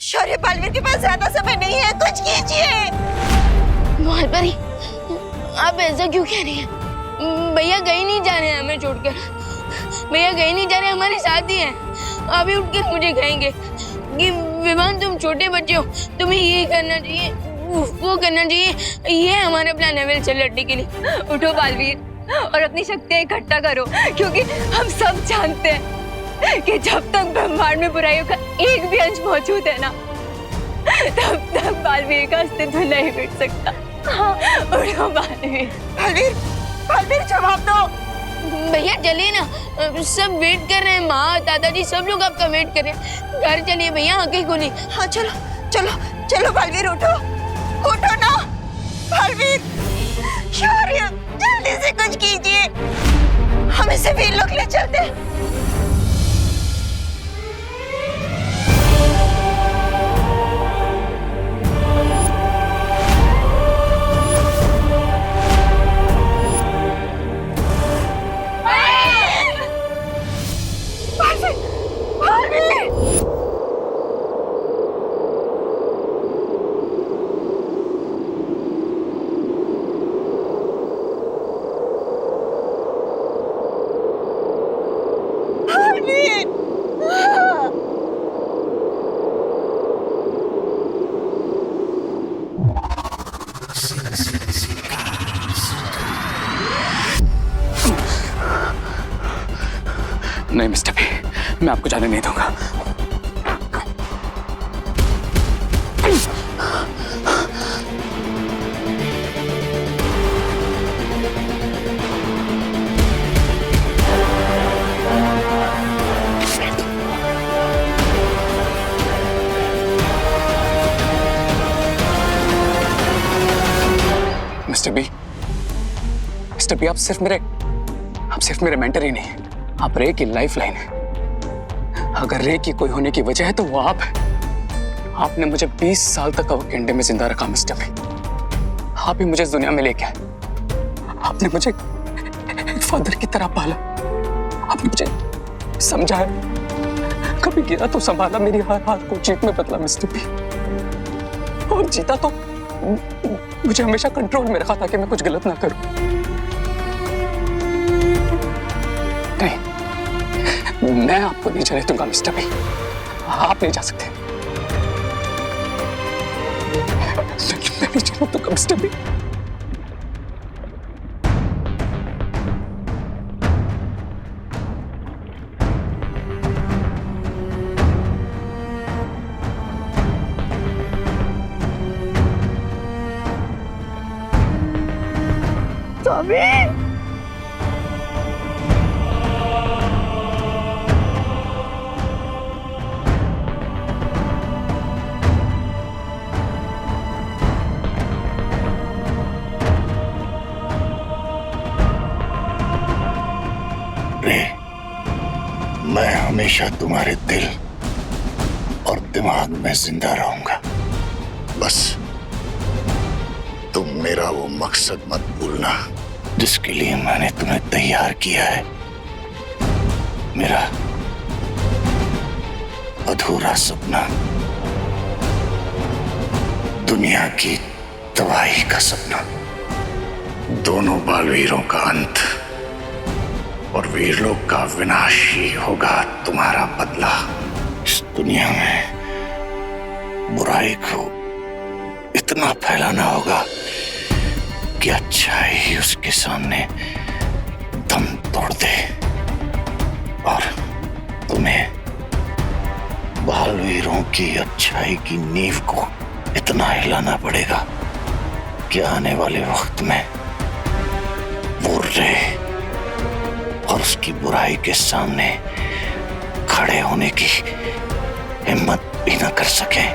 शौर्य, बालवीर के पास ज्यादा समय नहीं है, कुछ कीजिए। मालपरी, आप ऐसा क्यों कह रही हैं? भैया कहीं नहीं जा रहे हैं हमें छोड़कर। भैया कहीं नहीं जा रहे, हमारे साथ ही हैं। अभी उठकर मुझे कहेंगे कि विवान तुम छोटे बच्चे हो, तुम्हें ये करना चाहिए, वो करना चाहिए। ये हमारा प्लान है वेल से लड़ने के लिए। उठो बालवीर और अपनी शक्तियां इकट्ठा करो, क्योंकि हम सब जानते हैं कि जब तक ब्रह्मांड में बुराइयों का एक भी अंश मौजूद है ना, तब तक बालवीर का अस्तित्व नहीं मिट सकता। हाँ, उठो बालवीर। बालवीर, बालवीर जवाब दो। भैया चलिए ना, सब वेट कर रहे हैं। माँ, दादाजी सब लोग आपका वेट कर रहे हैं। घर चलिए भैया, आंखें खोली। हाँ चलो चलो चलो बालवीर, उठो उठो ना बालवीर। शौर्य, जल्दी से कुछ कीजिए, हम इसे वीर लोग ले चलते हैं। नहीं मिस्टर बी, मैं आपको जाने नहीं दूंगा। मिस्टर बी, आप सिर्फ मेरे मेंटर ही नहीं, आप रे की लाइफ लाइन है। अगर रे की कोई होने की वजह है तो वो आप है। आपने मुझे 20 साल तक अवकेंडे में जिंदा रखा मिस्टर बी। आप ही मुझे इस दुनिया में लेके आए। आपने मुझे एक फादर की तरह पाला। आपने मुझे समझाया, कभी गिरा तो संभाला, मेरी हर हाथ को जीत में बदला मिस्टर बी। और जीता तो मुझे हमेशा कंट्रोल में रखा ताकि मैं कुछ गलत ना करूं। नहीं, मैं आपको नहीं जाने दूंगा मिस्टर बी। आप नहीं जा सकते। मैं नहीं जाने दूंगा मिस्टर बी। मैं हमेशा तुम्हारे दिल और दिमाग में जिंदा रहूंगा। बस तुम मेरा वो मकसद मत भूलना जिसके लिए मैंने तुम्हें तैयार किया है। मेरा अधूरा सपना, दुनिया की तबाही का सपना, दोनों बालवीरों का अंत और वीरलोक का विनाश ही होगा तुम्हारा बदला। इस दुनिया में बुराई को इतना फैलाना होगा कि अच्छाई ही उसके सामने दम तोड़ दे। और तुम्हें बालवीरों की अच्छाई की नींव को इतना हिलाना पड़ेगा कि आने वाले वक्त में वो रे और उसकी बुराई के सामने खड़े होने की हिम्मत भी न कर सके।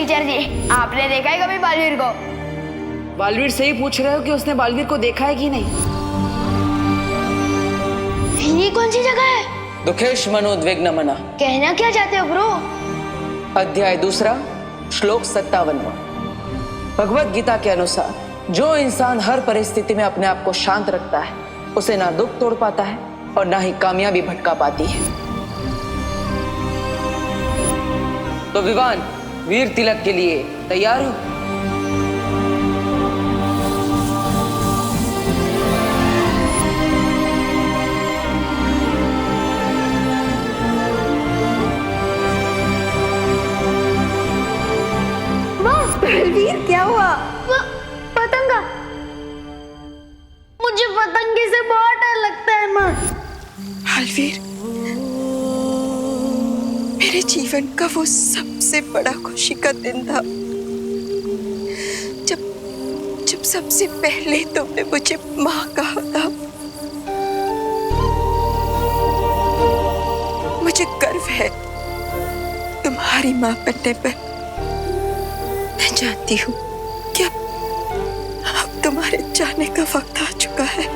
टीचर जी, आपने देखा है कभी बालवीर को? बालवीर से ही पूछ रहे हो कि उसने बालवीर को देखा है कि नहीं? ये कौन सी जगह है? दुखेश मनोद्विग्न मना। कहना क्या चाहते हो ब्रो? अध्याय 2 श्लोक 57। भगवत गीता के अनुसार जो इंसान हर परिस्थिति में अपने आप को शांत रखता है उसे ना दुख तोड़ पाता है और ना ही कामयाबी भटका पाती है। तो विवान, वीर तिलक के लिए तैयार हो? बलवीर, क्या हुआ? पतंगा। मुझे पतंगे से बहुत डर लगता है माँ। बलवीर, मेरे जीवन का वो सबसे बड़ा खुशी का दिन था जब सबसे पहले तुमने मुझे माँ कहा था। मुझे गर्व है तुम्हारी माँ बनने पर। मैं जानती हूँ कि अब तुम्हारे जाने का वक्त आ चुका है,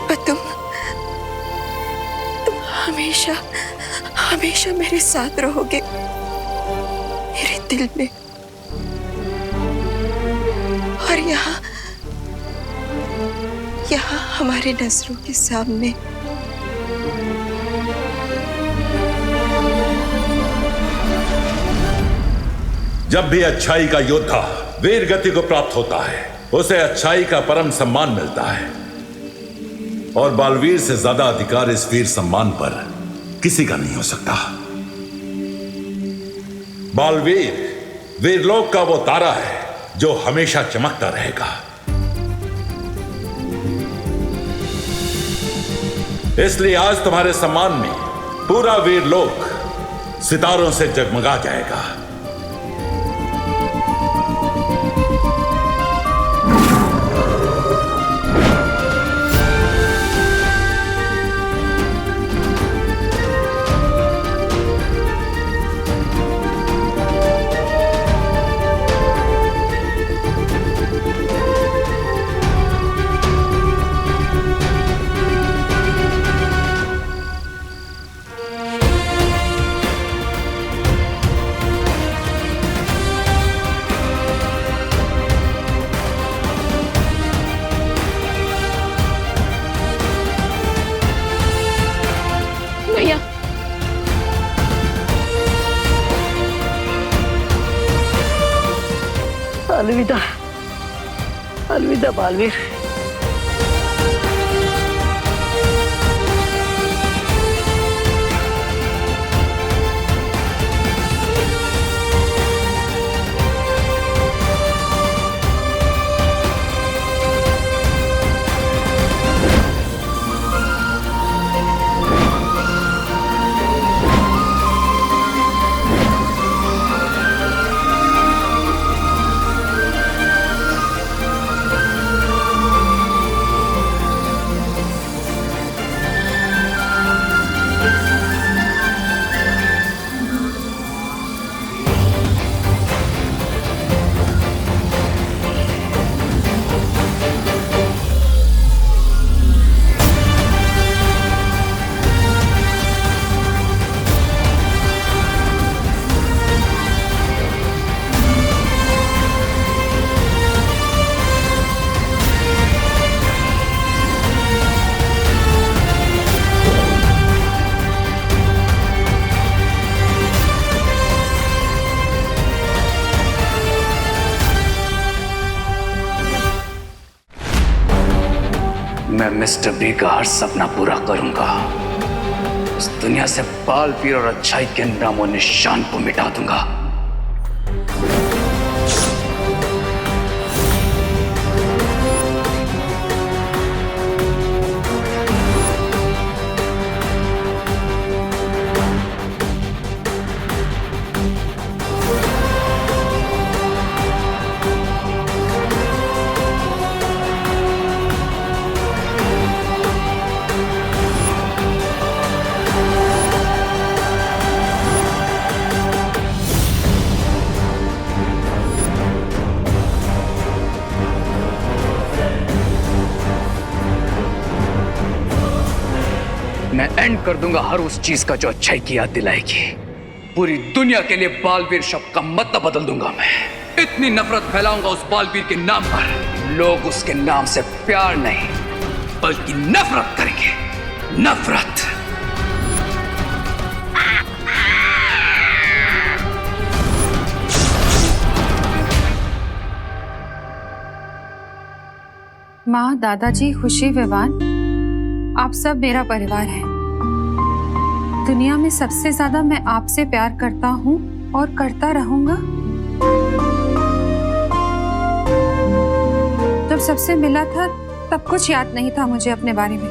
पर तुम हमेशा हमेशा मेरे साथ रहोगे, मेरे दिल में। और यहाँ हमारे नजरों के सामने। जब भी अच्छाई का योद्धा वीर गति को प्राप्त होता है उसे अच्छाई का परम सम्मान मिलता है, और बालवीर से ज्यादा अधिकार इस वीर सम्मान पर किसी का नहीं हो सकता। बालवीर वीरलोक का वो तारा है जो हमेशा चमकता रहेगा। इसलिए आज तुम्हारे सम्मान में पूरा वीरलोक सितारों से जगमगा जाएगा। भैया, अलविदा, अलविदा बालवीर। मैं मिस्टर बी का हर सपना पूरा करूंगा। इस दुनिया से बालवीर और अच्छाई के नामो निशान को मिटा दूंगा। मैं एंड कर दूंगा हर उस चीज का जो अच्छाई की याद दिलाएगी। पूरी दुनिया के लिए बालवीर शब्द का मतलब बदल दूंगा मैं। इतनी नफरत फैलाऊंगा उस बालवीर के नाम पर, लोग उसके नाम से प्यार नहीं बल्कि नफरत करेंगे। नफरत। माँ, दादाजी, खुशी, विवान, आप सब मेरा परिवार है। दुनिया में सबसे ज्यादा मैं आपसे प्यार करता हूँ और करता रहूंगा। जब सबसे मिला था तब कुछ याद नहीं था मुझे अपने बारे में,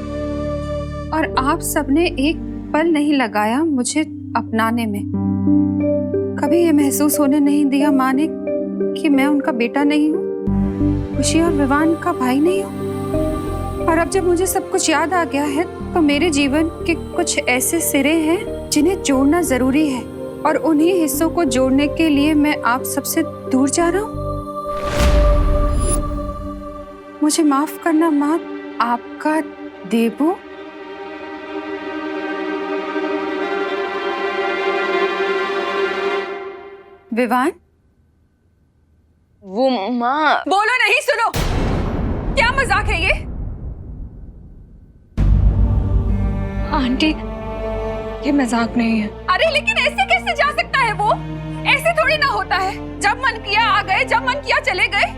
और आप सबने एक पल नहीं लगाया मुझे अपनाने में। कभी ये महसूस होने नहीं दिया माँ ने कि मैं उनका बेटा नहीं हूँ, खुशी और विवान का भाई नहीं हूँ। और अब जब मुझे सब कुछ याद आ गया है तो मेरे जीवन के कुछ ऐसे सिरे हैं जिन्हें जोड़ना जरूरी है, और उन्हीं हिस्सों को जोड़ने के लिए मैं आप सबसे दूर जा रहा हूँ। मुझे माफ करना माँ, आपका देबू। विवान, वो माँ। बोलो नहीं, सुनो। क्या मजाक है ये? आंटी, ये मजाक नहीं है। अरे लेकिन ऐसे कैसे जा सकता है वो? ऐसे थोड़ी ना होता है। जब मन किया आ गए, जब मन किया चले गए।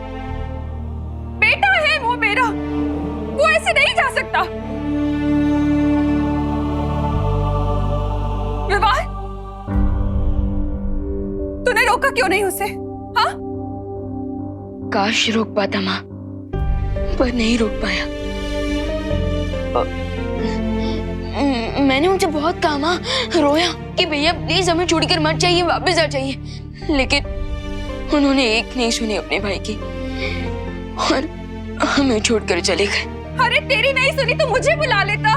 बेटा है वो मेरा, वो ऐसे नहीं जा सकता। विवाह, तूने रोका क्यों नहीं उसे? हाँ? काश रोक पाता माँ, पर नहीं रोक पाया। मैंने उनसे बहुत कहा माँ, रोया कि भैया प्लीज हमें छोड़कर मत जाइए, वापस आ जाइए, लेकिन उन्होंने एक नहीं सुनी अपने भाई की और हमें छोड़कर चले गए। अरे तेरी नहीं सुनी तो मुझे बुला लेता,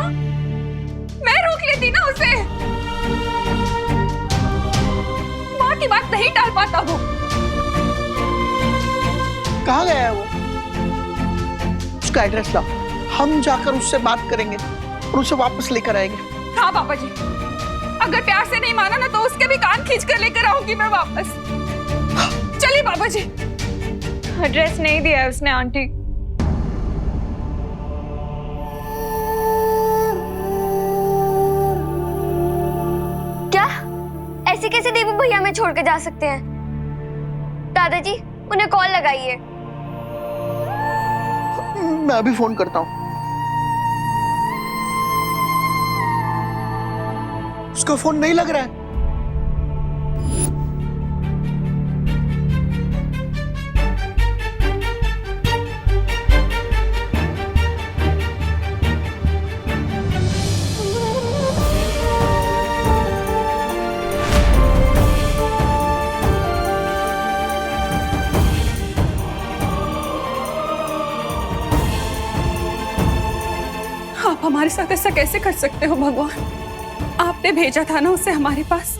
मैं रोक लेती ना उसे। माँ की बात नहीं टाल पाता वो। कहाँ गया है वो? उसका एड्रेस लाओ, हम जाकर उससे बात करेंगे और उसे वापस लेकर आएंगे। हाँ पापा जी, अगर प्यार से नहीं माना ना तो उसके भी कान खींच कर लेकर आऊंगी मैं वापस। चलिए पापा जी। एड्रेस नहीं दिया है उसने आंटी। क्या? ऐसे कैसे देबू भैया हमें छोड़ के जा सकते हैं? दादाजी, उन्हें कॉल लगाइए। मैं अभी फोन करता हूँ। उसका फोन नहीं लग रहा है। आप हमारे साथ ऐसा कैसे कर सकते हो भगवान? आपने भेजा था ना उसे हमारे पास,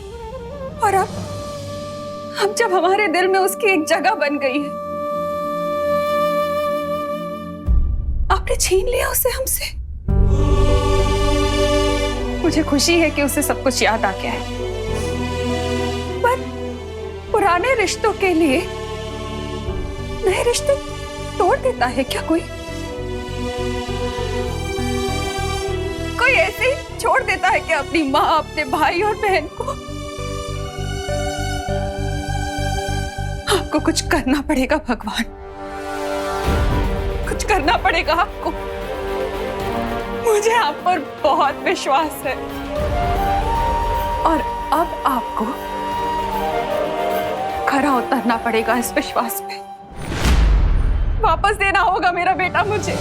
और अब जब हमारे दिल में उसकी एक जगह बन गई है, आपने छीन लिया उसे हमसे। मुझे खुशी है कि उसे सब कुछ याद आ गया है, पर पुराने रिश्तों के लिए नए रिश्ते तोड़ देता है क्या कोई? कोई ऐसे ही छोड़ देता है कि अपनी माँ, अपने भाई और बहन को? आपको कुछ करना पड़ेगा भगवान, कुछ करना पड़ेगा आपको। मुझे आप पर बहुत विश्वास है, और अब आपको खरा उतरना पड़ेगा इस विश्वास पे। वापस देना होगा मेरा बेटा मुझे।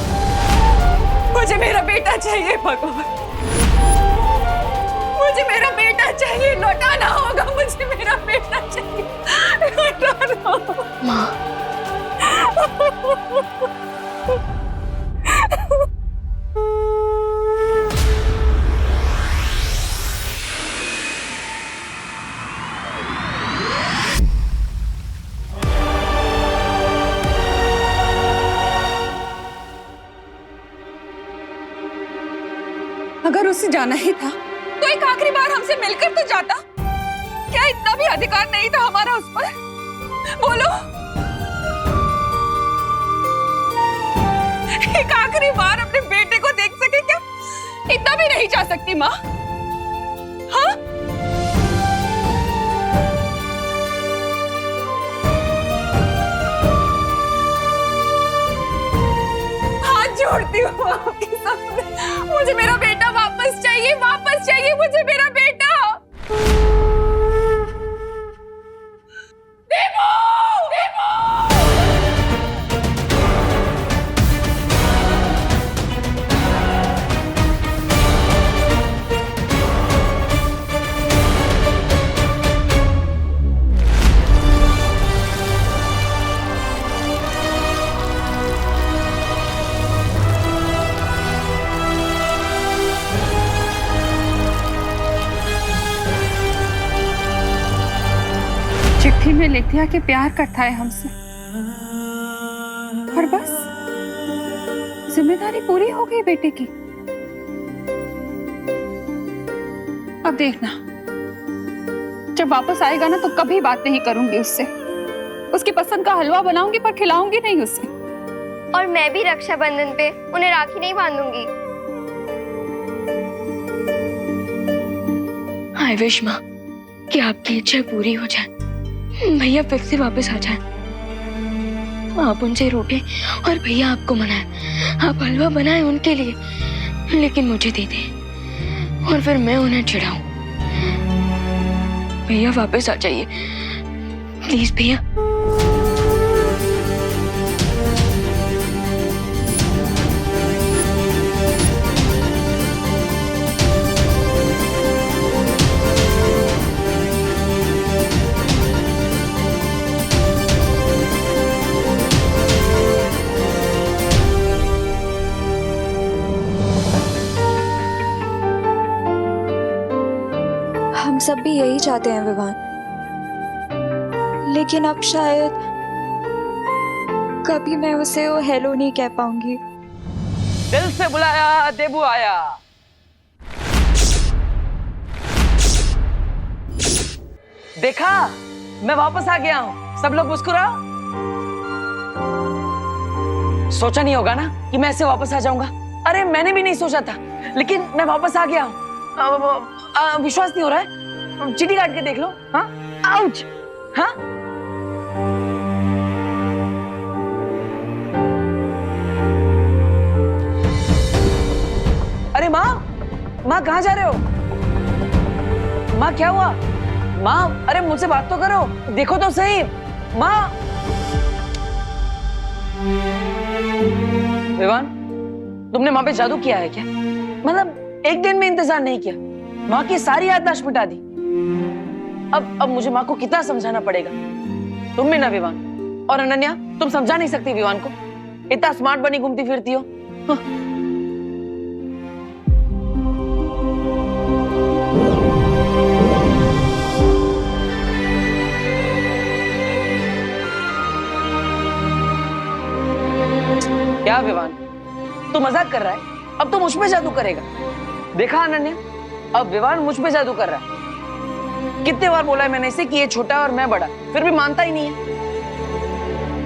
मुझे मेरा बेटा चाहिए भगवान, मुझे मेरा बेटा चाहिए। लौटाना होगा मुझे मेरा बेटा चाहिए, लौटाना होगा। माँ, अगर उसे जाना ही था तो एक आखिरी बार हमसे मिलकर तो जाता। क्या इतना भी अधिकार नहीं था हमारा उस पर? बोलो, एक आखिरी बार अपने बेटे को देख सके क्या? इतना भी नहीं जा सकती माँ? हाँ? हाथ जोड़ती हूँ आपके सामने, मुझे मेरा बेटा वापस चाहिए, वापस चाहिए मुझे मेरा बेटा। देवो! देवो! चिट्ठी में लिख दिया कि प्यार करता है हमसे, और बस जिम्मेदारी पूरी हो गई बेटे की। अब देखना, जब वापस आएगा ना तो कभी बात नहीं करूंगी उससे। उसकी पसंद का हलवा बनाऊंगी पर खिलाऊंगी नहीं उसे। और मैं भी रक्षाबंधन पे उन्हें राखी नहीं बांधूंगी। आई विश माँ कि आपकी इच्छा पूरी हो जाए, भैया फिर से वापस आ जाए। आप उनसे रूठे और भैया आपको मनाए, आप हलवा बनाए उनके लिए, लेकिन मुझे दे दे और फिर मैं उन्हें चिढ़ाऊं। भैया वापस आ जाइए प्लीज भैया। हम सब भी यही चाहते हैं विवान, लेकिन अब शायद कभी मैं उसे वो हेलो नहीं कह पाऊंगी। दिल से बुलाया देबू आया। देखा, मैं वापस आ गया हूं, सब लोग मुस्कुराओ। सोचा नहीं होगा ना कि मैं ऐसे वापस आ जाऊंगा। अरे मैंने भी नहीं सोचा था, लेकिन मैं वापस आ गया हूं। विश्वास नहीं हो रहा है? चिट्ठी काट के देख लो। हाँ, आउच। हाँ, अरे माँ, माँ कहाँ जा रहे हो? माँ क्या हुआ? माँ, अरे मुझसे बात तो करो, देखो तो सही। माँ, विवान, तुमने माँ पे जादू किया है क्या? मतलब एक दिन में इंतजार नहीं किया, माँ की सारी याददाश्त मिटा दी। अब मुझे माँ को कितना समझाना पड़ेगा? तुम भी ना विवान, और अनन्या, तुम समझा नहीं सकती विवान को, इतना स्मार्ट बनी घूमती फिरती हो। क्या विवान, तू मजाक कर रहा है? अब तो मुझ पे जादू करेगा। देखा अनन्या, अब विवान मुझ पे जादू कर रहा है। कितने बार बोला है मैंने इसे कि ये छोटा और मैं बड़ा, फिर भी मानता ही नहीं है।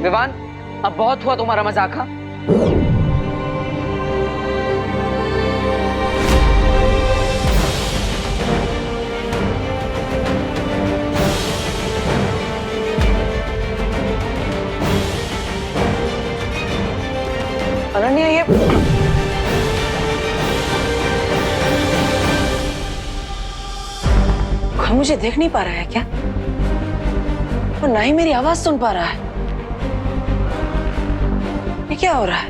विवान, अब बहुत हुआ तुम्हारा मजाक। हाँ, अनन्या, ये मुझे देख नहीं पा रहा है क्या? और ना ही मेरी आवाज सुन पा रहा है। ये क्या हो रहा है?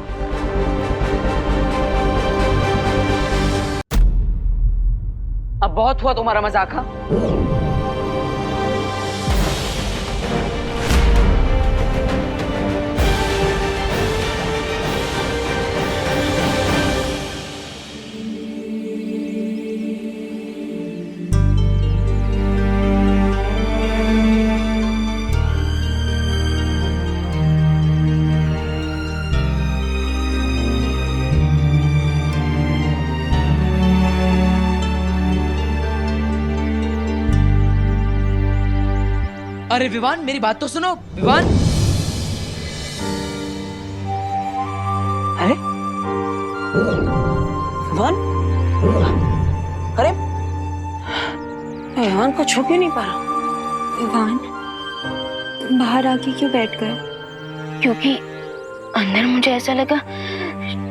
अब बहुत हुआ तुम्हारा मजाक। हाँ, अरे विवान, मेरी बात तो सुनो। विवान, अरे विवान, अरे विवान को छू क्यों नहीं पा रहा? विवान बाहर आके क्यों बैठ गए? क्योंकि अंदर मुझे ऐसा लगा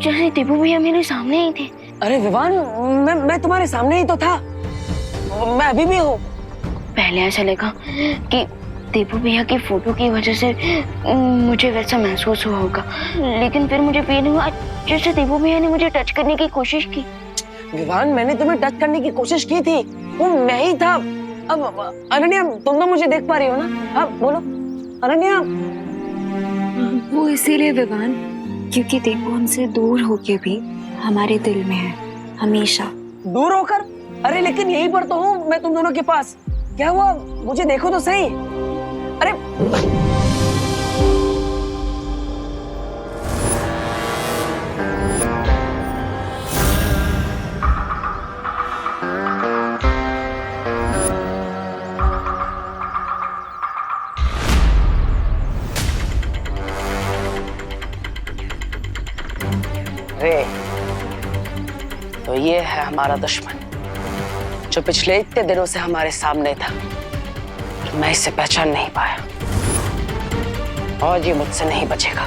जैसे दीपू भैया मेरे सामने ही थे। अरे विवान, मैं तुम्हारे सामने ही तो था, मैं अभी भी हूँ। पहले ऐसा लगा कि दीपू भैया की फोटो की वजह से मुझे वैसा महसूस हुआ होगा, लेकिन फिर मुझे फील हुआ जैसे दीपू भैया ने मुझे टच करने की कोशिश की। विवान, मैंने तुम्हें टच करने की कोशिश की थी, वो मैं ही था। अब अनन्या, तुम तो मुझे देख पा रही हो ना? अब बोलो अनन्या। वो इसीलिए विवान, क्योंकि दीपू हमसे दूर होके भी हमारे दिल में है हमेशा। दूर होकर? अरे लेकिन यहीं पर तो हूँ मैं तुम दोनों के पास। क्या हुआ, मुझे देखो तो सही। अरे अरे तो ये है हमारा दुश्मन, जो पिछले इतने दिनों से हमारे सामने था। मैं इसे पहचान नहीं पाया और ये मुझसे नहीं बचेगा।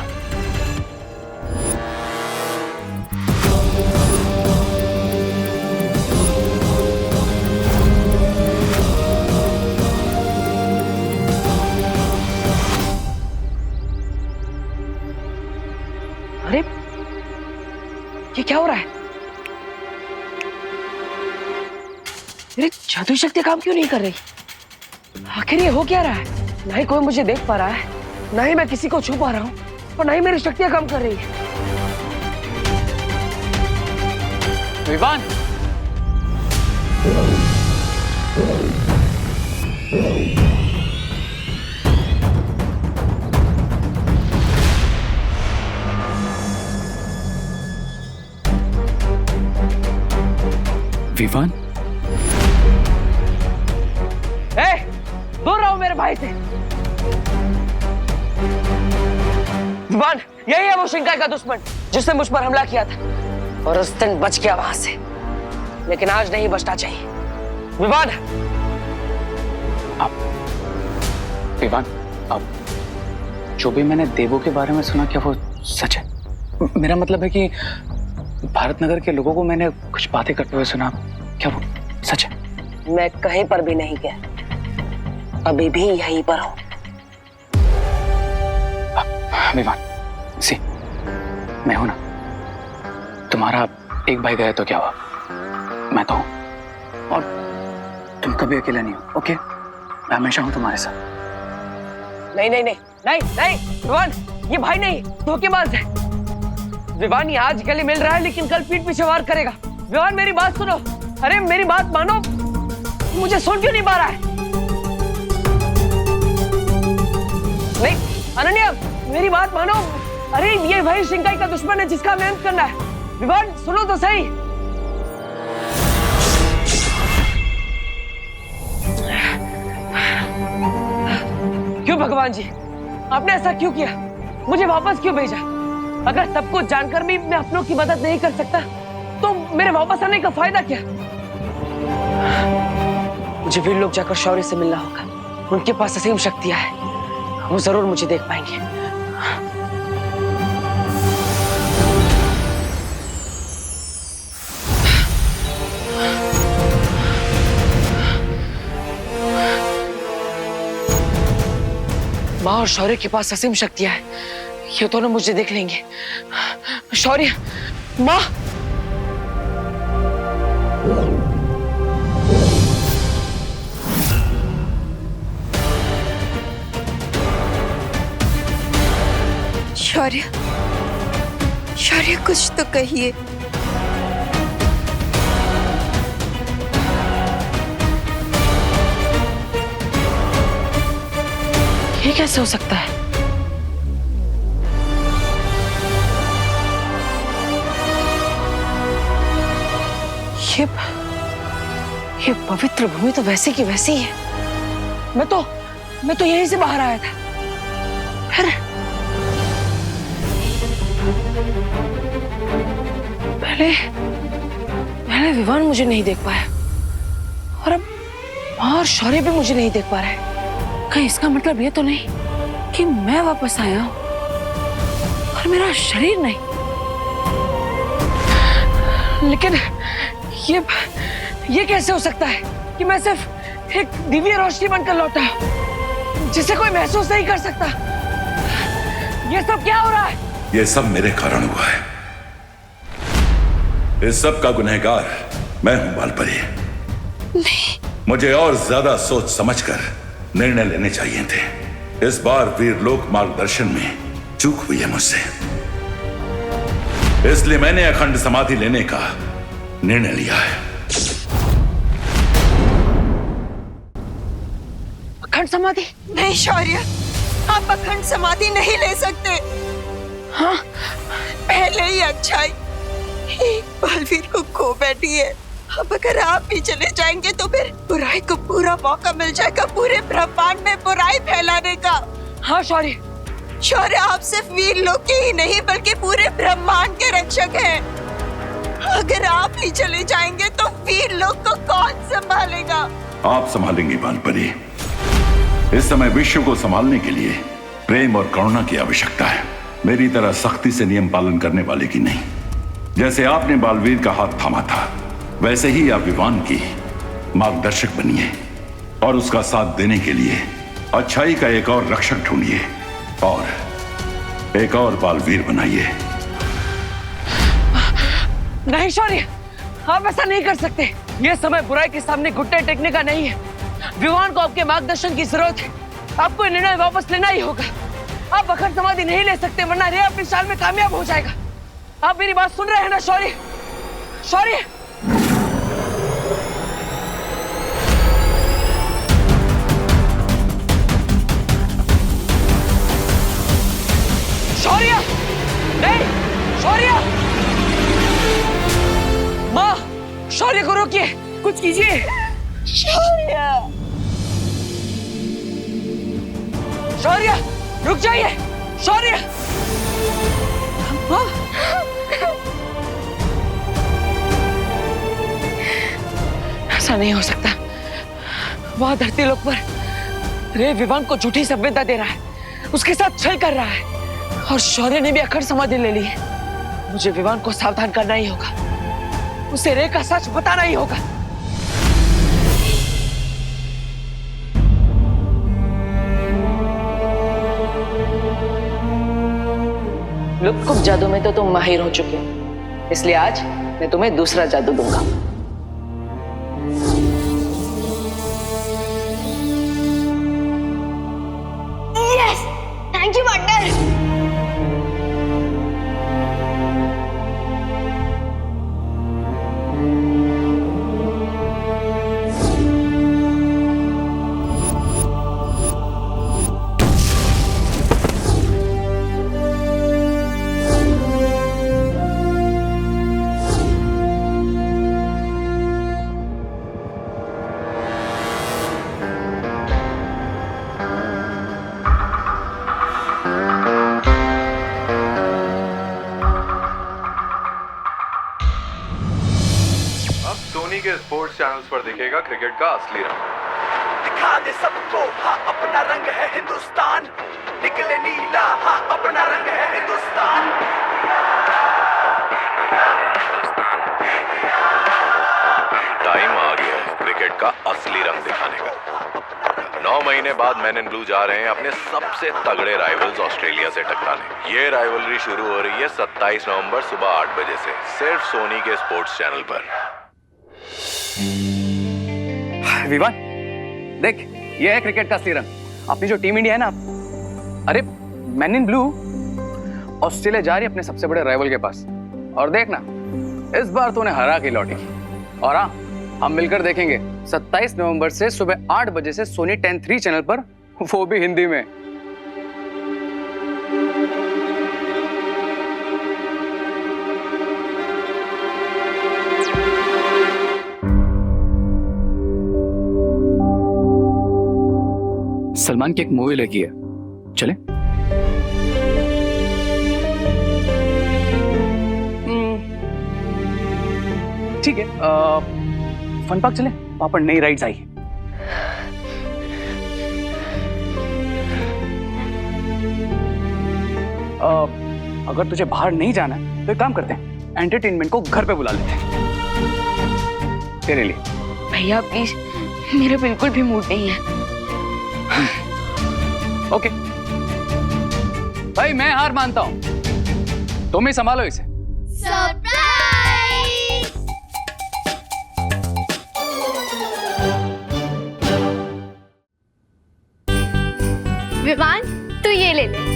अरे ये क्या हो रहा है? मेरी जादुई शक्ति काम क्यों नहीं कर रही? आखिर ये हो क्या रहा है? ना ही कोई मुझे देख पा रहा है, ना ही मैं किसी को छू पा रहा हूँ, और ना ही मेरी शक्तियां काम कर रही है। विवान, विवान, दूर रहो मेरे भाई से। विवान, यही है वो शिंकाई का दुश्मन जिसने मुझ पर हमला किया था, और उस दिन बच गया वहां से, लेकिन आज नहीं बचना चाहिए। विवान, विवान, अब जो भी मैंने देवों के बारे में सुना, क्या वो सच है? मेरा मतलब है कि भारत नगर के लोगों को मैंने कुछ बातें करते हुए सुना, क्या वो सच है? मैं कहीं पर भी नहीं गया, अभी भी यहीं पर हूं। विवान, सी, मैं हूं ना। तुम्हारा एक भाई गया तो क्या हुआ, मैं तो हूं, और तुम कभी अकेला नहीं हो। ओके, मैं हमेशा हूं तुम्हारे साथ। नहीं नहीं नहीं नहीं नहीं विवान, ये भाई नहीं, धोखेबाज है। विवान, ये आज गले मिल रहा है, लेकिन कल पीठ पीछे वार करेगा। विवान, मेरी बात सुनो। अरे मेरी बात मानो, मुझे सुन क्यों नहीं पा रहा है? नहीं अनन्या, मेरी बात मानो। अरे ये वही शिंकाई का दुश्मन है जिसका हमें अंत करना है। विवान, सुनो तो सही। क्यों भगवान जी, आपने ऐसा क्यों किया? मुझे वापस क्यों भेजा? अगर सब कुछ जानकर भी मैं अपनों की मदद नहीं कर सकता, तो मेरे वापस आने का फायदा क्या? मुझे वीर लोग जाकर शौर्य से मिलना होगा। उनके पास असीम शक्तियां हैं, वो जरूर मुझे देख पाएंगे। माँ और शौर्य के पास असीम शक्तियां हैं, ये दोनों मुझे देख लेंगे। शौर्य, माँ, शौर्य, शौर्य, कुछ तो कहिए। ये कैसे हो सकता है? ये पवित्र भूमि तो वैसी की वैसी है। मैं मैं तो यहीं से बाहर आया था। फिर पहले विवान मुझे नहीं देख पाया और अब और शौर्य भी मुझे नहीं देख पा रहा है। कहीं इसका मतलब ये तो नहीं कि मैं वापस आया हूं और मेरा शरीर नहीं। लेकिन ये कैसे हो सकता है कि मैं सिर्फ एक दिव्य रोशनी बनकर लौटा हूं जिसे कोई महसूस नहीं कर सकता। ये सब क्या हो रहा है? ये सब मेरे कारण हुआ है। इस सब का गुनहगार मैं हूं बालपरी। नहीं। मुझे और ज्यादा सोच समझकर निर्णय लेने चाहिए थे। इस बार वीरलोक मार्गदर्शन में चूक हुई है मुझसे, इसलिए मैंने अखंड समाधि लेने का निर्णय लिया है। अखंड समाधि? नहीं शौर्य, आप अखंड समाधि नहीं ले सकते। हाँ, पहले ही अच्छाई बलवीर को खो बैठी है। अब अगर आप भी चले जाएंगे तो फिर बुराई को पूरा मौका मिल जाएगा पूरे ब्रह्मांड में बुराई फैलाने का। हाँ शौर्य, शौर्य आप सिर्फ वीरलोक के ही नहीं बल्कि पूरे ब्रह्मांड के रक्षक हैं। अगर आप ही चले जाएंगे तो वीरलोक को कौन संभालेगा? आप संभालेंगी बालपरी। इस समय विश्व को संभालने के लिए प्रेम और करुणा की आवश्यकता है, मेरी तरह सख्ती से नियम पालन करने वाले की नहीं। जैसे आपने बालवीर का हाथ थामा था, वैसे ही आप विवान की मार्गदर्शक बनिए और उसका साथ देने के लिए अच्छाई का एक और रक्षक ढूंढिए और एक और बालवीर बनाइए। नहीं शौर्य, आप ऐसा नहीं कर सकते। यह समय बुराई के सामने घुटने टेकने का नहीं है। विवान को आपके मार्गदर्शन की जरूरत है। आपको निर्णय वापस लेना ही होगा। आप अखंड समाधि नहीं ले सकते वरना रे अपनी चाल में कामयाब हो जाएगा। आप मेरी बात सुन रहे हैं ना शौर्य? शौर्य, शौर्य, नहीं शौर्य, माँ, शौर्य को रोकिए, कुछ कीजिए। शौर्य, शौर्य, रुक जाइए। शौर्य, माँ, ऐसा नहीं हो सकता। वहां धरती लोक पर रे विवान को झूठी संवेदना दे रहा है, उसके साथ छल कर रहा है और शौर्य ने भी अखंड समाधि ले ली है। मुझे विवान को सावधान करना ही होगा, उसे रे का सच बताना ही होगा। लुप्त जादू में तो तुम माहिर हो चुके हो, इसलिए आज मैं तुम्हें दूसरा जादू दूंगा। Yes, thank you partner. के स्पोर्ट्स चैनल्स पर दिखेगा क्रिकेट का असली रंग। दिखा दे सबको हाँ अपना रंग है हिंदुस्तान, निकले नीला हाँ अपना रंग है हिंदुस्तान। टाइम आ गया है क्रिकेट का असली रंग दिखाने का। 9 महीने बाद मैन इन ब्लू जा रहे हैं अपने सबसे तगड़े राइवल्स ऑस्ट्रेलिया से टकराने। ये राइवलरी शुरू हो रही है 27 नवंबर सुबह 8 बजे से सिर्फ सोनी के स्पोर्ट्स चैनल पर। विवान, देख, ये है क्रिकेट का असली रंग। अपनी जो टीम इंडिया है ना, अरे मैन इन ब्लू ऑस्ट्रेलिया जा रही है अपने सबसे बड़े राइवल के पास। और देखना, इस बार तो उन्हें हरा के लौटेगी। और हाँ, हम मिलकर देखेंगे 27 नवंबर से सुबह 8 बजे से सोनी 10-3 चैनल पर, वो भी हिंदी में। सलमान की एक मूवी लगी है, चले? ठीक है, फन पार्क चले, वहां पर नई राइड्स आई है। अगर तुझे बाहर नहीं जाना है तो एक काम करते हैं, एंटरटेनमेंट को घर पे बुला लेते हैं तेरे लिए। भैया प्लीज, मेरा बिल्कुल भी मूड नहीं है। ओके भाई, मैं हार मानता हूं, तुम ही संभालो इसे। विवान, तू ये ले ले।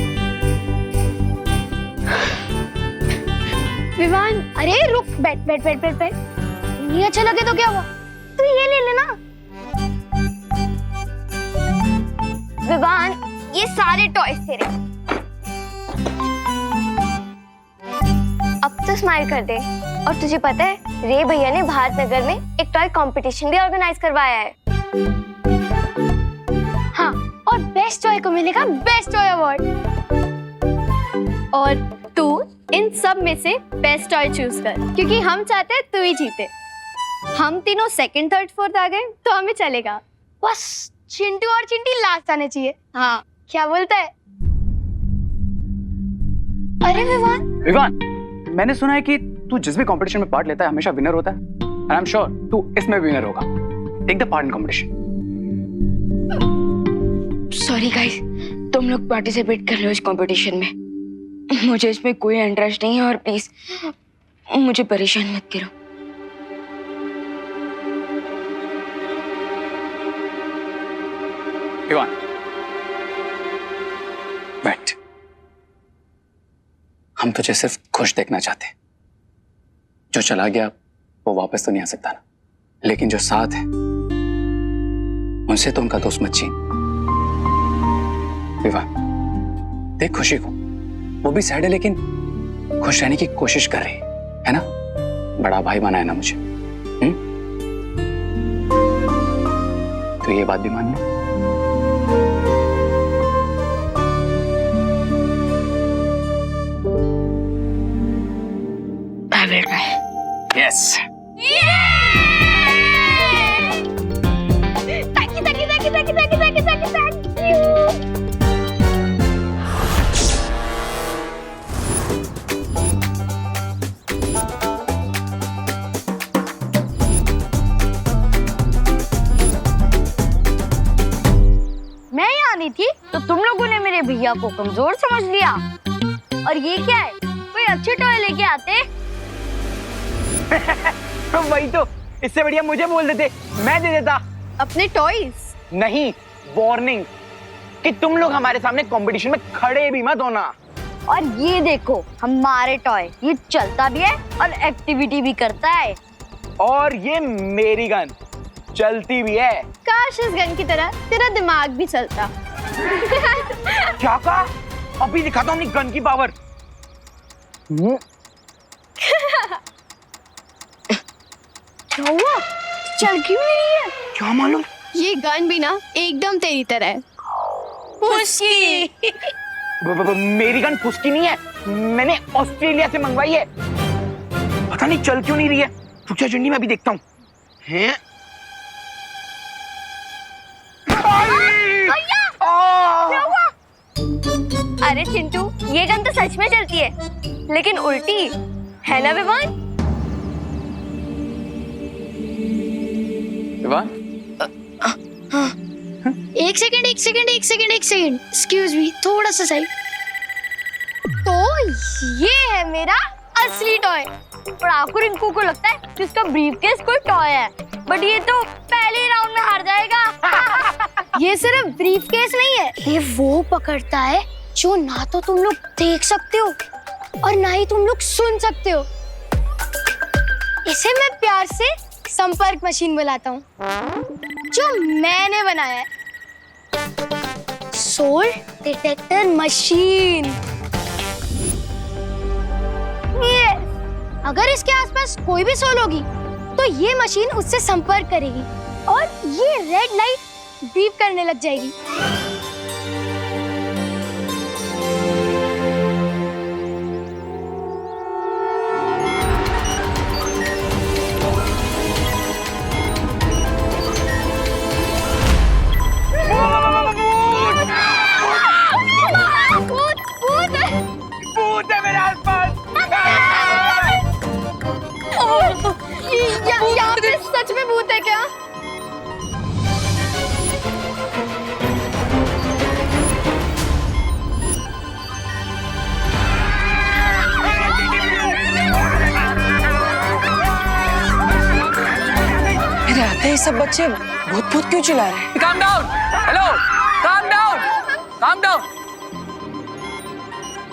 विवान, अरे रुक, बैठ बैठ बैठ बैठ बैठ। नहीं अच्छा लगे तो क्या हुआ, तू ये ले लेना। विवान, ये सारे टॉयज तेरे। अब तो स्माइल कर दे। और तुझे पता है, रे भैया ने भारत नगर में एक टॉय कंपटीशन भी ऑर्गेनाइज करवाया है। हाँ, और बेस्ट टॉय को मिलेगा बेस्ट टॉय अवार्ड। और तू इन सब में से बेस्ट टॉय चूज कर, क्योंकि हम चाहते हैं तू ही जीते। हम तीनों सेकंड, थर्ड, फोर्थ आ गए तो हमें चलेगा। बस चिंटू और चिंटी लास्ट आने चाहिए। हाँ, क्या बोलता है? अरे विवान, मैंने सुना है कि तू जिस भी कंपटीशन में पार्ट लेता है हमेशा विनर होता है। एंड आई एम श्योर तू इसमें विनर होगा। Take the part in competition. Sorry guys, तुम लोग पार्टिसिपेट कर लो इस कंपटीशन में। मुझे इसमें कोई इंटरेस्ट नहीं है और प्लीज मुझे परेशान मत करो। विवान, बैठ। हम तुझे सिर्फ खुश देखना चाहते। जो चला गया वो वापस तो नहीं आ सकता ना, लेकिन जो साथ है उनसे तो उनका दोस्त मत छीन। विवान, देख खुशी को, वो भी सैड है लेकिन खुश रहने की कोशिश कर रही है ना? बड़ा भाई बना है ना मुझे। तो ये बात भी मान लो। Yes. मैं यहाँ नहीं थी तो तुम लोगों ने मेरे भैया को कमजोर समझ लिया। और ये क्या है, कोई अच्छे टॉय लेके आते। तो वही तो, इससे बढ़िया मुझे बोल देते, मैं दे देता अपने टॉयज। नहीं, वार्निंग कि तुम लोग हमारे सामने कंपटीशन में खड़े भी मत होना। और ये देखो हमारे टॉय, ये चलता भी है और एक्टिविटी भी करता है। और ये मेरी गन चलती भी है। काश इस गन की तरह तेरा दिमाग भी चलता। क्या कहा? अभी दिखाता हूँ अपनी गन की पावर। क्या हुआ? चल क्यों नहीं है? क्या मालूम? ये गन भी ना एकदम तेरी तरह है। फुसकी। मेरी गन फुसकी नहीं है, मैंने ऑस्ट्रेलिया से मंगवाई है। पता नहीं चल क्यों नहीं रही है। रुक जा जंडी, मैं भी देखता हूँ। हैं? क्या हुआ? अरे चिंटू, ये गन तो सच में चलती है, लेकिन उल्टी है ना विवान? विवान? एक सेकंड एक्सक्यूज मी, थोड़ा सा सही। तो ये है मेरा असली टॉय। और आपको रिंकू को लगता है कि इसका ब्रीफकेस कोई टॉय है, बट ये तो पहले ही राउंड में हार जाएगा। ये सिर्फ ब्रीफकेस नहीं है, ये वो पकड़ता है जो ना तो तुम लोग देख सकते हो और ना ही तुम लोग सुन सकते हो। इसे मैं प्यार से संपर्क मशीन बुलाता हूँ, जो मैंने बनाया है। Soul detector machine. यस, अगर इसके आसपास कोई भी सोल होगी तो ये मशीन उससे संपर्क करेगी और ये रेड लाइट बीप करने लग जाएगी। ये सब बच्चे भूत भूत क्यों चिल्ला रहे हैं? Calm down, hello, calm down, calm down.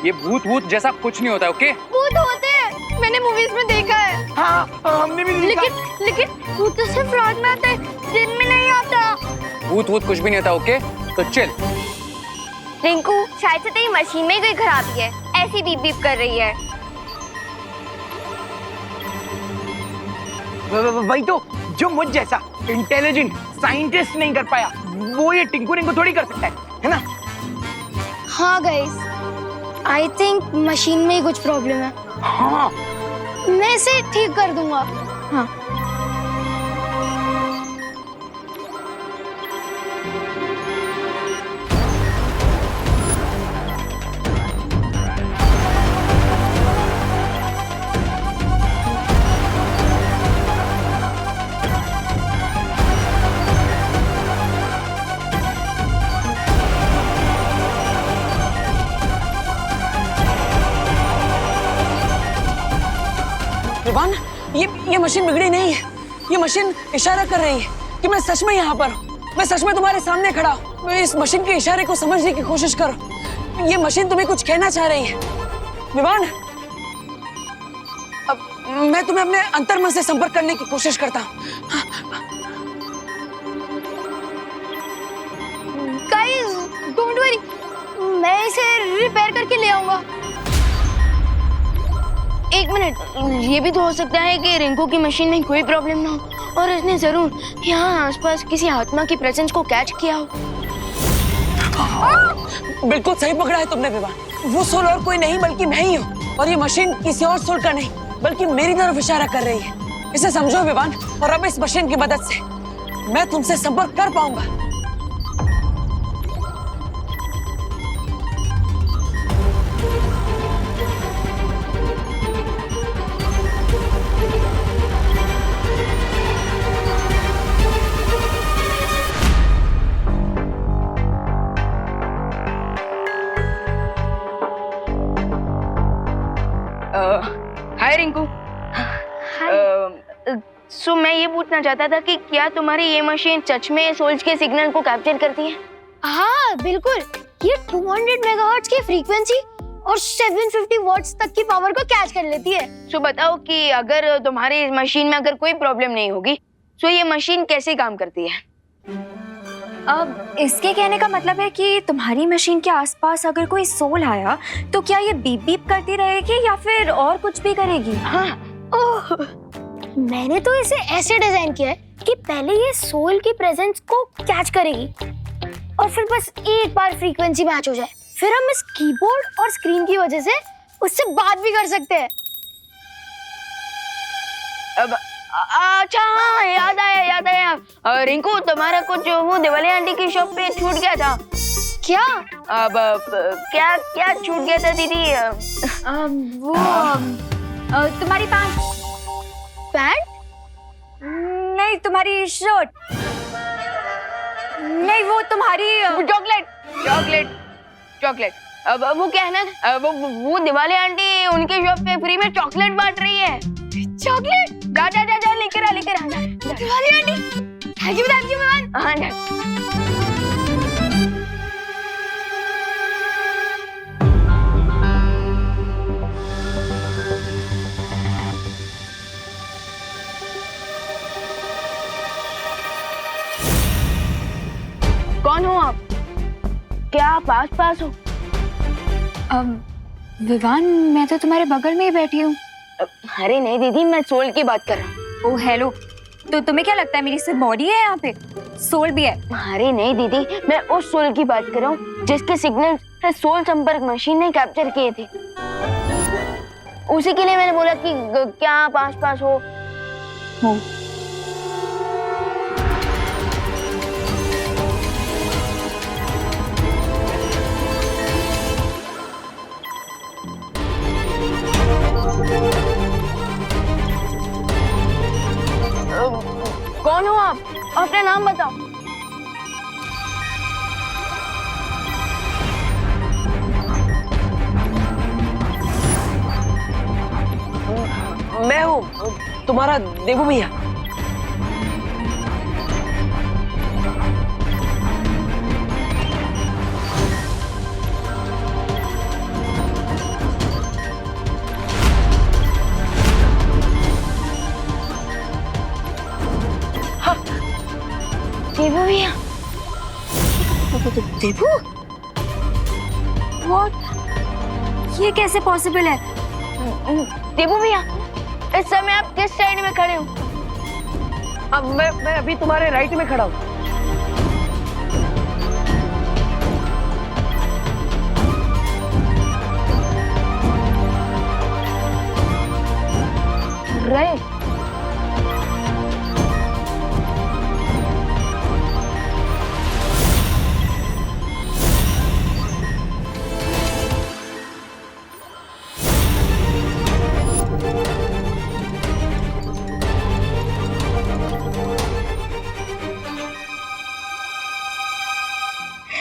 ये भूत भूत जैसा कुछ नहीं होता, ओके? भूत होते हैं, मैंने मूवीज में देखा है। हाँ, हमने भी देखा। लेकिन भूत तो सिर्फ रात में आता है, दिन में नहीं आता। भूत भूत कुछ भी नहीं होता, ओके? तो चिल। रिंकू, शायद से तेरी मशीन में कोई खराबी है, ऐसी बीप बीप कर रही है। वही तो, जो मुझ जैसा इंटेलिजेंट साइंटिस्ट नहीं कर पाया, वो ये टिंकू रिंकू थोड़ी कर सकता है ना? हाँ गाइस, आई थिंक मशीन में ही कुछ प्रॉब्लम है। हाँ, मैं इसे ठीक कर दूंगा। हाँ। विवान, ये मशीन बिगड़ी नहीं है। ये मशीन इशारा कर रही है कि मैं सच में यहाँ पर हूँ। मैं सच में तुम्हारे सामने खड़ा हूँ। इस मशीन के इशारे को समझने की कोशिश करो। ये मशीन तुम्हें कुछ कहना चाह रही है। विवान, अब मैं तुम्हें अपने अंतर्मन से संपर्क करने की कोशिश करता हूँ। गाइस, डोंट वरी, मैं इसे रिपेयर करके ले आऊंगा। एक मिनट, ये भी तो हो सकता है कि रिंकू की मशीन में कोई प्रॉब्लम ना हो और उसने जरूर यहाँ आसपास किसी आत्मा की प्रेजेंस को कैच किया हो। बिल्कुल सही पकड़ा है तुमने विवान। वो सोल और कोई नहीं बल्कि मैं ही हूँ, और ये मशीन किसी और सोल का नहीं बल्कि मेरी तरफ इशारा कर रही है। इसे समझो विवान, और अब इस मशीन की मदद से मैं तुमसे संपर्क कर पाऊंगा। हाय रिंकू। सो मैं ये पूछना चाहता था कि क्या तुम्हारी ये मशीन सच में सोल्स के सिग्नल को कैप्चर करती है? हाँ बिल्कुल, ये 200 मेगाहर्ट्ज की फ्रीक्वेंसी और 750 वॉट्स तक की पावर को कैच कर लेती है। सो बताओ कि अगर तुम्हारी मशीन में अगर कोई प्रॉब्लम नहीं होगी तो ये मशीन कैसे काम करती है? अब इसके कहने का मतलब है कि तुम्हारी मशीन के आसपास अगर कोई सोल आया तो क्या ये बीप बीप करती रहेगी या फिर और कुछ भी करेगी? हाँ। ओह, मैंने तो इसे ऐसे डिजाइन किया है कि पहले ये सोल की प्रेजेंस को कैच करेगी और फिर बस एक बार फ्रीक्वेंसी मैच हो जाए, फिर हम इस कीबोर्ड और स्क्रीन की वजह से उससे बात भी कर सकते हैं। अब अच्छा, हाँ, याद आया। रिंकू, तुम्हारा कुछ वो दिवाली आंटी की शॉप पे छूट गया था। क्या? अब क्या छूट गया था दीदी? वो तुम्हारी पैंट? नहीं, तुम्हारी शर्ट। नहीं, वो तुम्हारी चॉकलेट। अब वो क्या है ना, वो दिवाली आंटी उनके शॉप पे फ्री में चॉकलेट बांट रही है। चॉकलेट? जा लेकर आ। दिवाली आंटी, थैंक यू मेहमान। हाँ, कौन हो आप? क्या आप पास हो? विवान, मैं तो तुम्हारे बगल में ही बैठी हूँ। अरे नहीं दीदी, मैं सोल की बात कर रहा हूँ। ओह हेलो, तो तुम्हें क्या लगता है मेरी सिर्फ बॉडी है यहाँ पे? सोल भी है? अरे नहीं दीदी, मैं उस सोल की बात कर रहा हूँ जिसके सिग्नल सोल संपर्क मशीन ने कैप्चर किए थे। उसी के लिए मैंने बोला कि क्या आप आस-पास हो? कौन हो आप? अपना नाम बताओ। मैं हूँ तुम्हारा देवू भैया। देवू भैया, देवू, व्हाट? ये कैसे पॉसिबल है? देवू भैया, इस समय आप किस साइड में खड़े हो? अब मैं अभी तुम्हारे राइट में खड़ा हूँ। राइट।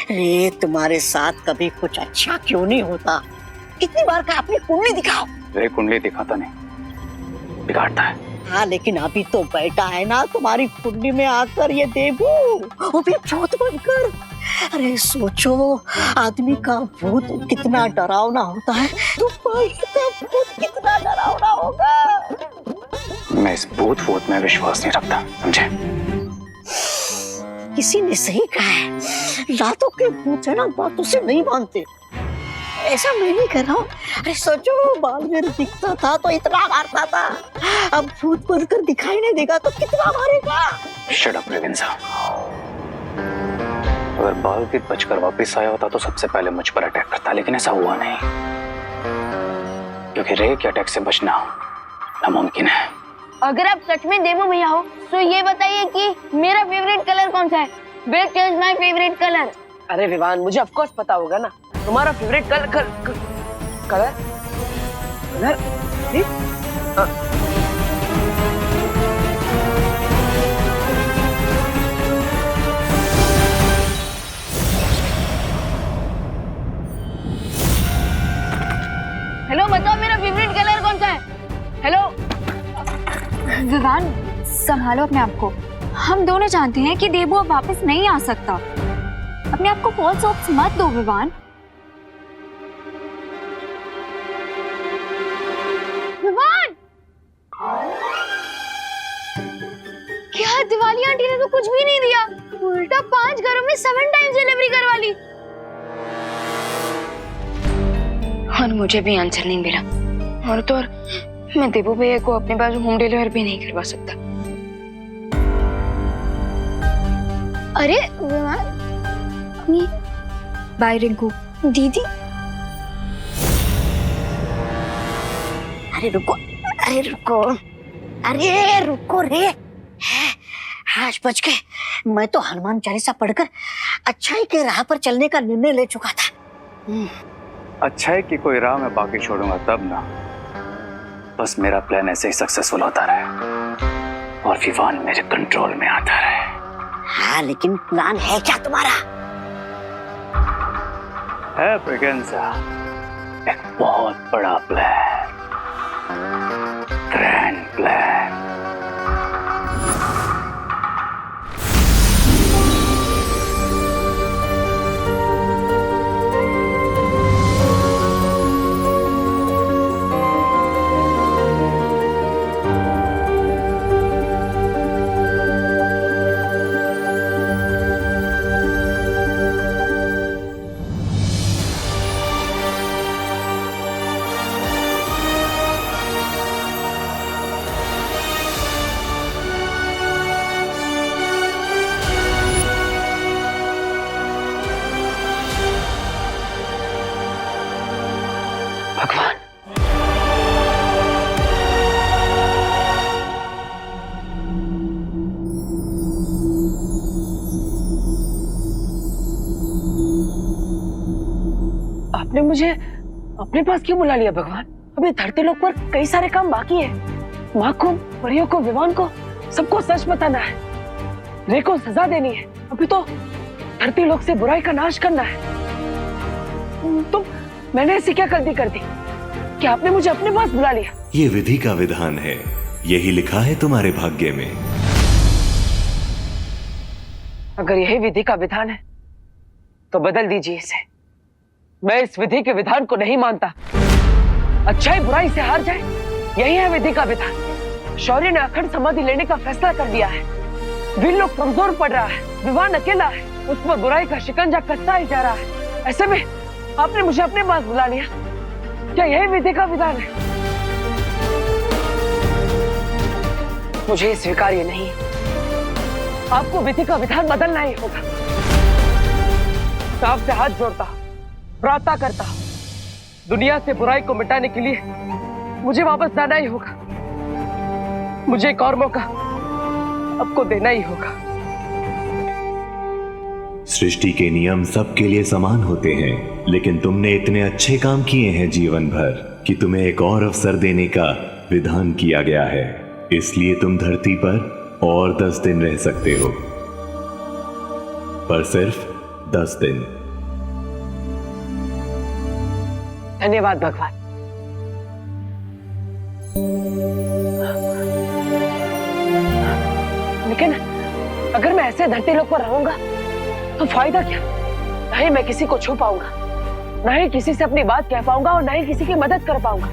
अरे तुम्हारे साथ कभी कुछ अच्छा क्यों नहीं होता? कितनी बार का अपनी कुंडली दिखाओ। रे कुंडली दिखाता नहीं, बिगाड़ता है। हाँ लेकिन अभी तो बैठा है ना तुम्हारी कुंडली में आकर ये देवू, वो भी भूत बनकर। अरे सोचो, आदमी का भूत कितना डरावना होता है, तुम्हारी का भूत कितना डरावना होगा। मैं इस भूत में विश्वास नहीं रखता, समझे? किसी ने सही कहा है, रातों के भूत है ना बातों से नहीं मानते। ऐसा मैं नहीं कर रहा हूँ। अरे सोचो, बालवीर दिखता था तो इतना मारता था, अब भूत बनकर दिखाई नहीं देगा तो कितना मारेगा। शट अप रेवेंसा। अगर बालवीर बचकर वापस आया होता तो सबसे पहले मुझ पर अटैक करता, लेकिन ऐसा हुआ नहीं, क्योंकि रे के अटैक से बचना नामुमकिन है। अगर आप सच में देवू भैया हो तो ये बताइए कि मेरा फेवरेट कलर कौन सा है? Which is my favorite color? अरे विवान, मुझे ऑफ कोर्स पता होगा ना तुम्हारा फेवरेट कलर। हेलो, बताओ मेरा फेवरेट कलर कौन सा है? हेलो विवान, संभालो अपने आप को। हम दोनों जानते हैं कि देवू अब वापस नहीं आ सकता। अपने आप को फॉल्स होप्स मत दो विवान। विवान, क्या दिवाली आंटी ने तो कुछ भी नहीं दिया, उल्टा 5 घरों में 7 टाइम्स डिलीवरी करवा ली। और मुझे भी आंसर नहीं मिला, और तो और मैं देवू भैया को अपने पास होम डिलीवर भी नहीं करवा सकता। अरे विवान, बाय रिंकू। दीदी, अरे रुको, अरे रुको, अरे रुको रे। आज बच गए। मैं तो हनुमान चालीसा पढ़कर अच्छाई के राह पर चलने का निर्णय ले चुका था। अच्छाई की कोई राह मैं बाकी छोड़ूंगा तब ना। बस मेरा प्लान ऐसे ही सक्सेसफुल होता रहे और विवान मेरे कंट्रोल में आता रहे। हाँ लेकिन प्लान है क्या तुम्हारा? है ब्रिगेंजा, एक बहुत बड़ा प्लान, ग्रैंड प्लान। भगवान, आपने मुझे अपने पास क्यों बुला लिया भगवान? अभी धरती लोक पर कई सारे काम बाकी है। माँ को, परियों को, विवान को, सबको सच बताना है। रे को सजा देनी है। अभी तो धरती लोक से बुराई का नाश करना है। तुम, मैंने ऐसी क्या गलती कर दी कि आपने मुझे अपने पास बुला लिया? ये विधि का विधान है, यही लिखा है तुम्हारे भाग्य में। अगर यही विधि का विधान है तो बदल दीजिए इसे। मैं इस विधि के विधान को नहीं मानता। अच्छाई बुराई से हार जाए, यही है विधि का विधान। शौर्य ने अखंड समाधि लेने का फैसला कर लिया है। वीर लोग कमजोर पड़ रहा है, विवान अकेला है, उस पर बुराई का शिकंजा कसता ही जा रहा है। ऐसे में आपने मुझे अपने पास बुला लिया, क्या यही विधि का विधान है? मुझे ये स्वीकार्य नहीं। आपको विधि का विधान बदलना ही होगा। आपसे हाथ जोड़ता, प्रार्थना करता, दुनिया से बुराई को मिटाने के लिए मुझे वापस जाना ही होगा। मुझे एक और मौका आपको देना ही होगा। सृष्टि के नियम सबके लिए समान होते हैं, लेकिन तुमने इतने अच्छे काम किए हैं जीवन भर कि तुम्हें एक और अवसर देने का विधान किया गया है। इसलिए तुम धरती पर और 10 दिन रह सकते हो, पर सिर्फ 10 दिन। धन्यवाद भगवान। लेकिन अगर मैं ऐसे धरती लोक पर रहूंगा तो फायदा क्या? ना ही मैं किसी को छू पाऊंगा, ना ही किसी से अपनी बात कह पाऊंगा और ना ही किसी की मदद कर पाऊंगा।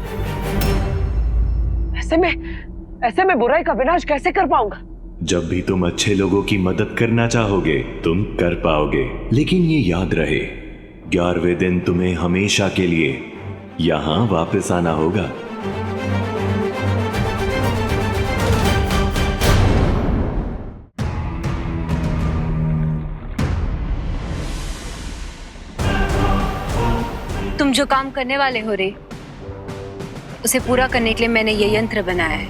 ऐसे में बुराई का विनाश कैसे कर पाऊंगा? जब भी तुम अच्छे लोगों की मदद करना चाहोगे तुम कर पाओगे, लेकिन ये याद रहे 11वें दिन तुम्हें हमेशा के लिए यहां वापस आना होगा। तुम जो काम करने वाले हो रे, उसे पूरा करने के लिए मैंने ये यंत्र बनाया है।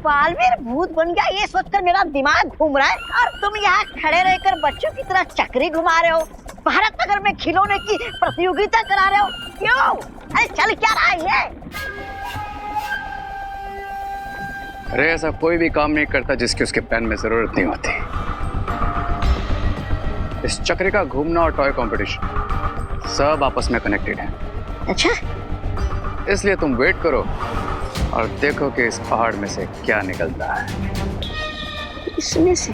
बालवीर भूत बन गया ये सोचकर मेरा दिमाग घूम रहा है, और तुम यहाँ खड़े रहकर बच्चों की तरह चक्री घुमा रहे हो, भारत नगर में खिलौने की प्रतियोगिता करा रहे हो। क्यों? अरे चल क्या रहा है ये? अरे ऐसा कोई भी काम नहीं करता जिसकी उसके प्लान में जरूरत नहीं होती। इस चक्री का घूमना और टॉय कंपटीशन सब आपस में कनेक्टेड है। अच्छा, इसलिए तुम वेट करो और देखो कि इस पहाड़ में से क्या निकलता है। इसमें से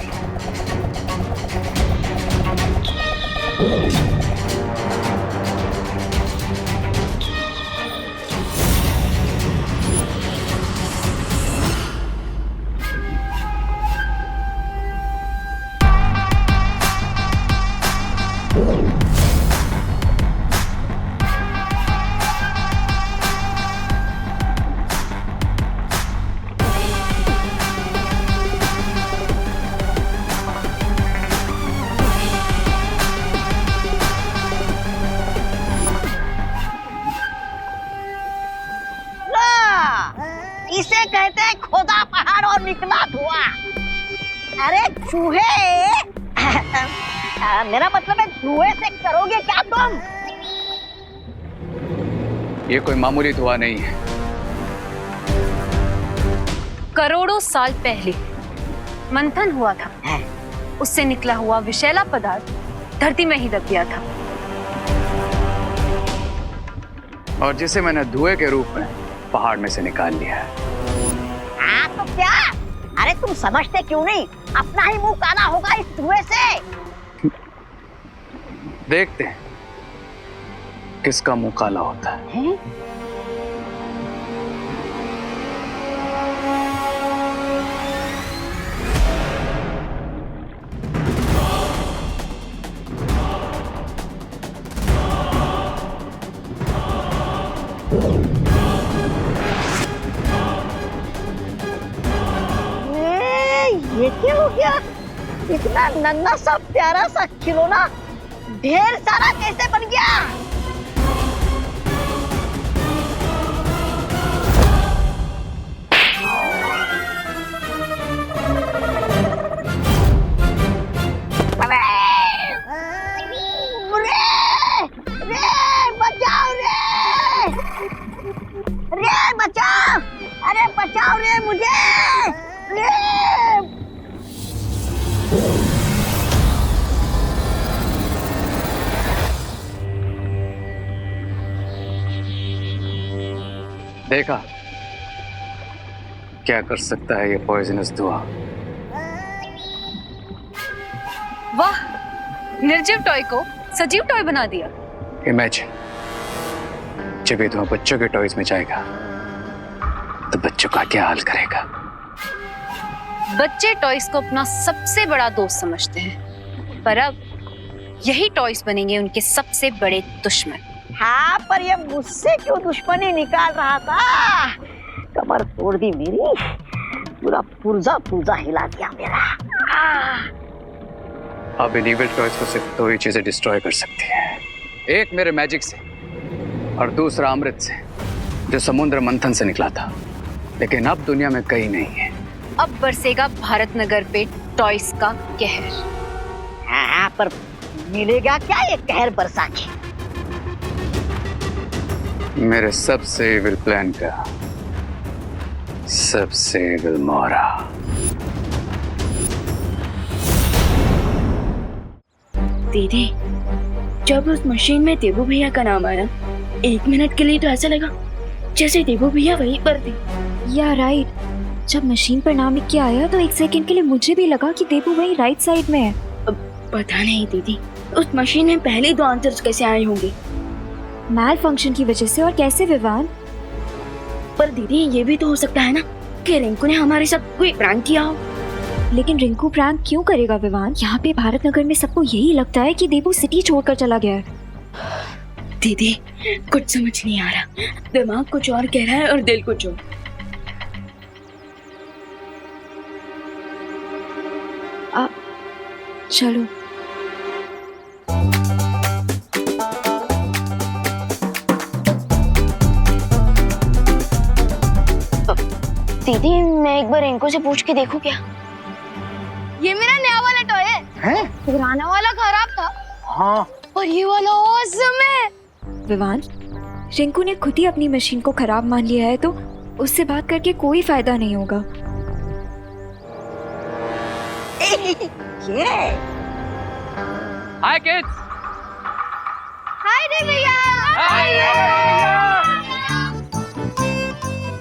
इसे कहते हैं खोदा पहाड़ और निकला धुआं। अरे चूहे मेरा मतलब है धुएं से करोगे क्या तुम? ये कोई मामूली धुआं नहीं है। करोड़ों साल पहले मंथन हुआ था, उससे निकला हुआ विषैला पदार्थ धरती में ही दब गया था, और जिसे मैंने धुएं के रूप में पहाड़ में से निकाल लिया है। हाँ तो क्या? अरे तुम समझते क्यों नहीं? अपना ही मुंह काला होगा इस धुएं से। देखते हैं किसका मुंह काला होता है। ये क्या हो गया? इतना नन्हा सा प्यारा सा खिलौना ढेर सारा कैसे बन गया? रे बचाओ रे! रे देखा क्या कर सकता है ये पॉइजनस धुआं। वाह, निर्जीव टॉय को सजीव टॉय बना दिया। इमेजिन जब ये धुआं बच्चों के टॉयज में जाएगा तो बच्चों का क्या हाल करेगा। बच्चे टॉयज को अपना सबसे बड़ा दोस्त समझते हैं, पर अब यही टॉयज बनेंगे उनके सबसे बड़े दुश्मन। हाँ, पर ये मुझसे क्यों दुश्मनी निकाल रहा था? कमर तोड़ दी मेरी, पूरा पुर्जा पुर्जा हिला दिया मेरा। अब इन इविल टॉयज को सिर्फ दो ही चीजें डिस्ट्रॉय कर सकती है, एक मेरे मैजिक से और दूसरा अमृत से जो समुद्र मंथन से निकला था, लेकिन अब दुनिया में कहीं नहीं है। अब बरसेगा भारत नगर पे टॉयज का कहर। हाँ, पर मिलेगा क्या ये कहर बरसा के? मेरे सबसे इविल प्लान का सबसे इविल मोहरा। दीदी, जब उस मशीन में देवू भैया का नाम आया, 1 मिनट के लिए तो ऐसा लगा जैसे देवू भैया वहीं पर थे। या राइट, जब मशीन पर नाम लिख के आया तो 1 सेकंड के लिए मुझे भी लगा कि देवू वहीं राइट साइड में है। पता नहीं दीदी, उस मशीन में पहले 2 आंसर्स कैसे आए होंगे? मैल फंक्शन की वजह से। और कैसे विवान? पर दीदी ये भी तो हो सकता है ना कि रिंकू ने हमारे साथ कोई प्रैंक किया हो। लेकिन रिंकू प्रैंक क्यों करेगा विवान? यहाँ पे भारत नगर में सबको यही लगता है कि देवू सिटी छोड़कर चला गया है। दीदी कुछ समझ नहीं आ रहा, दिमाग कुछ और कह रहा है और दिल कुछ और। चलो दीदी, मैं एक बार इनको से पूछ के देखूं क्या? ये मेरा नया वाला टॉय है। पुराना वाला खराब था। हाँ, और ये वाला ऑसम है। विवान, रिंकू ने खुद ही अपनी मशीन को खराब मान लिया है, तो उससे बात करके कोई फायदा नहीं होगा। हाय किड्स। हाय रे भैया।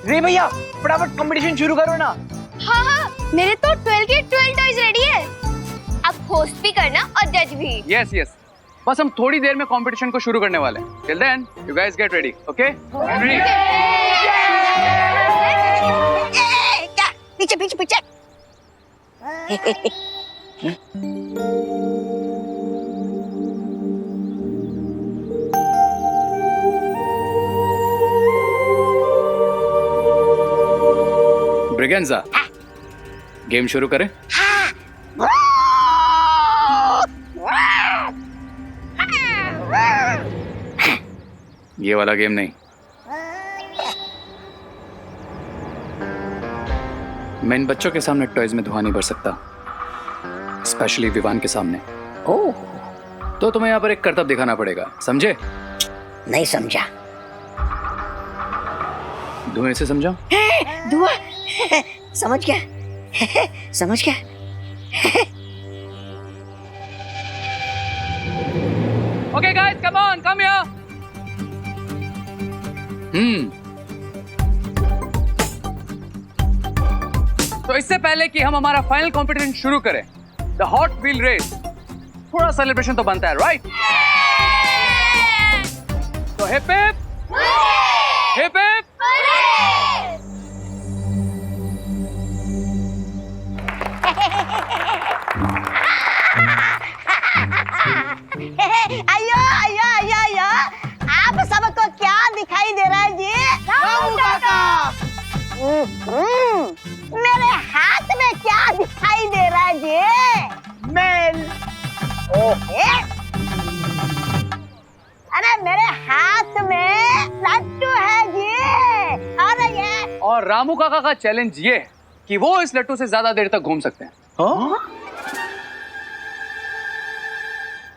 रे भैया फटाफट कंपटीशन शुरू करो ना। हाँ हाँ, मेरे तो 12 के 12 टॉयज रेडी है। अब होस्ट भी करना और जज भी। यस यस, बस हम थोड़ी देर में कंपटीशन को शुरू करने वाले हैं। Till then you guys get ready, okay? पीछे पीछे पीछे। ब्रिगेंजा, गेम शुरू करें? ये वाला गेम नहीं, मैं इन बच्चों के सामने टॉयज में धुआं नहीं भर सकता, स्पेशली विवान के सामने। ओह, तो तुम्हें यहाँ पर एक करतब दिखाना पड़ेगा, समझे? नहीं समझा। धुएं से समझा? धुआं समझ गया, समझ गया। Okay guys, come on, come here. तो इससे पहले कि हम हमारा फाइनल कंपटीशन शुरू करें, द हॉट व्हील रेस, थोड़ा सेलिब्रेशन तो बनता है, राइट? तो हिप हिप हिप हिप। अयो अयो अयो अयो, आप सबको क्या दिखाई दे रहा है जी? रामू काका। मेरे हाथ में क्या दिखाई दे रहा है जी? मेल। अरे मेरे हाथ में लट्टू है जी। अरे ये और रामू काका का चैलेंज ये कि वो इस लट्टू से ज्यादा देर तक घूम सकते हैं।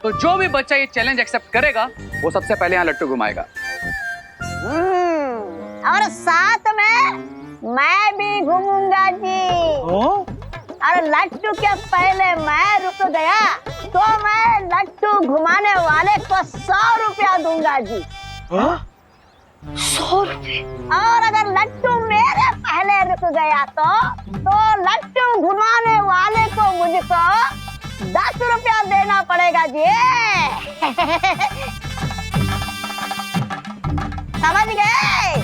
तो जो भी बच्चा ये चैलेंज एक्सेप्ट करेगा वो सबसे पहले यहाँ लट्टू घुमाएगा। और साथ में मैं भी घूमूंगा जी। और लट्टू के पहले मैं रुक गया तो मैं लट्टू घुमाने वाले को 100 रुपया दूंगा जी। 100 रुपए। और अगर लट्टू मेरे पहले रुक गया तो लट्टू घुमाने वाले को मुझको 10 रुपया देना पड़ेगा जी। समझ गए?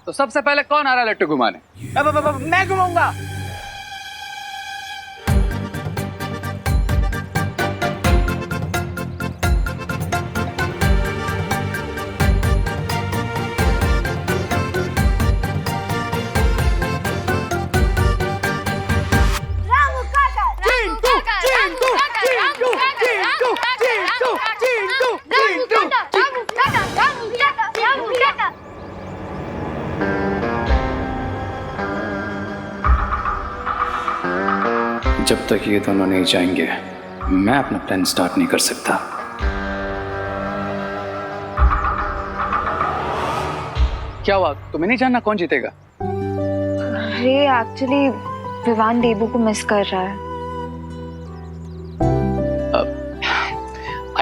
तो सबसे पहले कौन आ रहा है लट्टू घुमाने? मैं घुमाऊंगा। जब तक ये दोनों नहीं जाएंगे मैं अपना प्लान स्टार्ट नहीं कर सकता। क्या हुआ, तुम्हें नहीं जानना कौन जीतेगा? अरे एक्चुअली विवान देबू को मिस कर रहा है।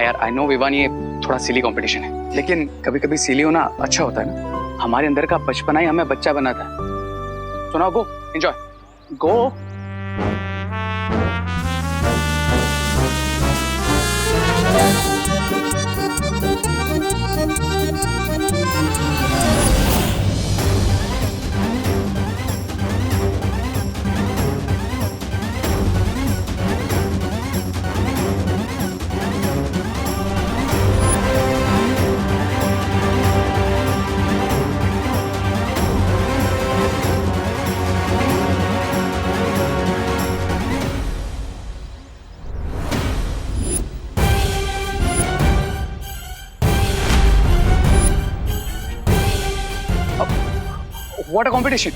यार आई नो विवान, ये थोड़ा सिली कंपटीशन है, लेकिन कभी कभी सिली होना अच्छा होता है ना। हमारे अंदर का बचपना ही हमें बच्चा बनाता है। सुनो, गो enjoy, go. What a competition!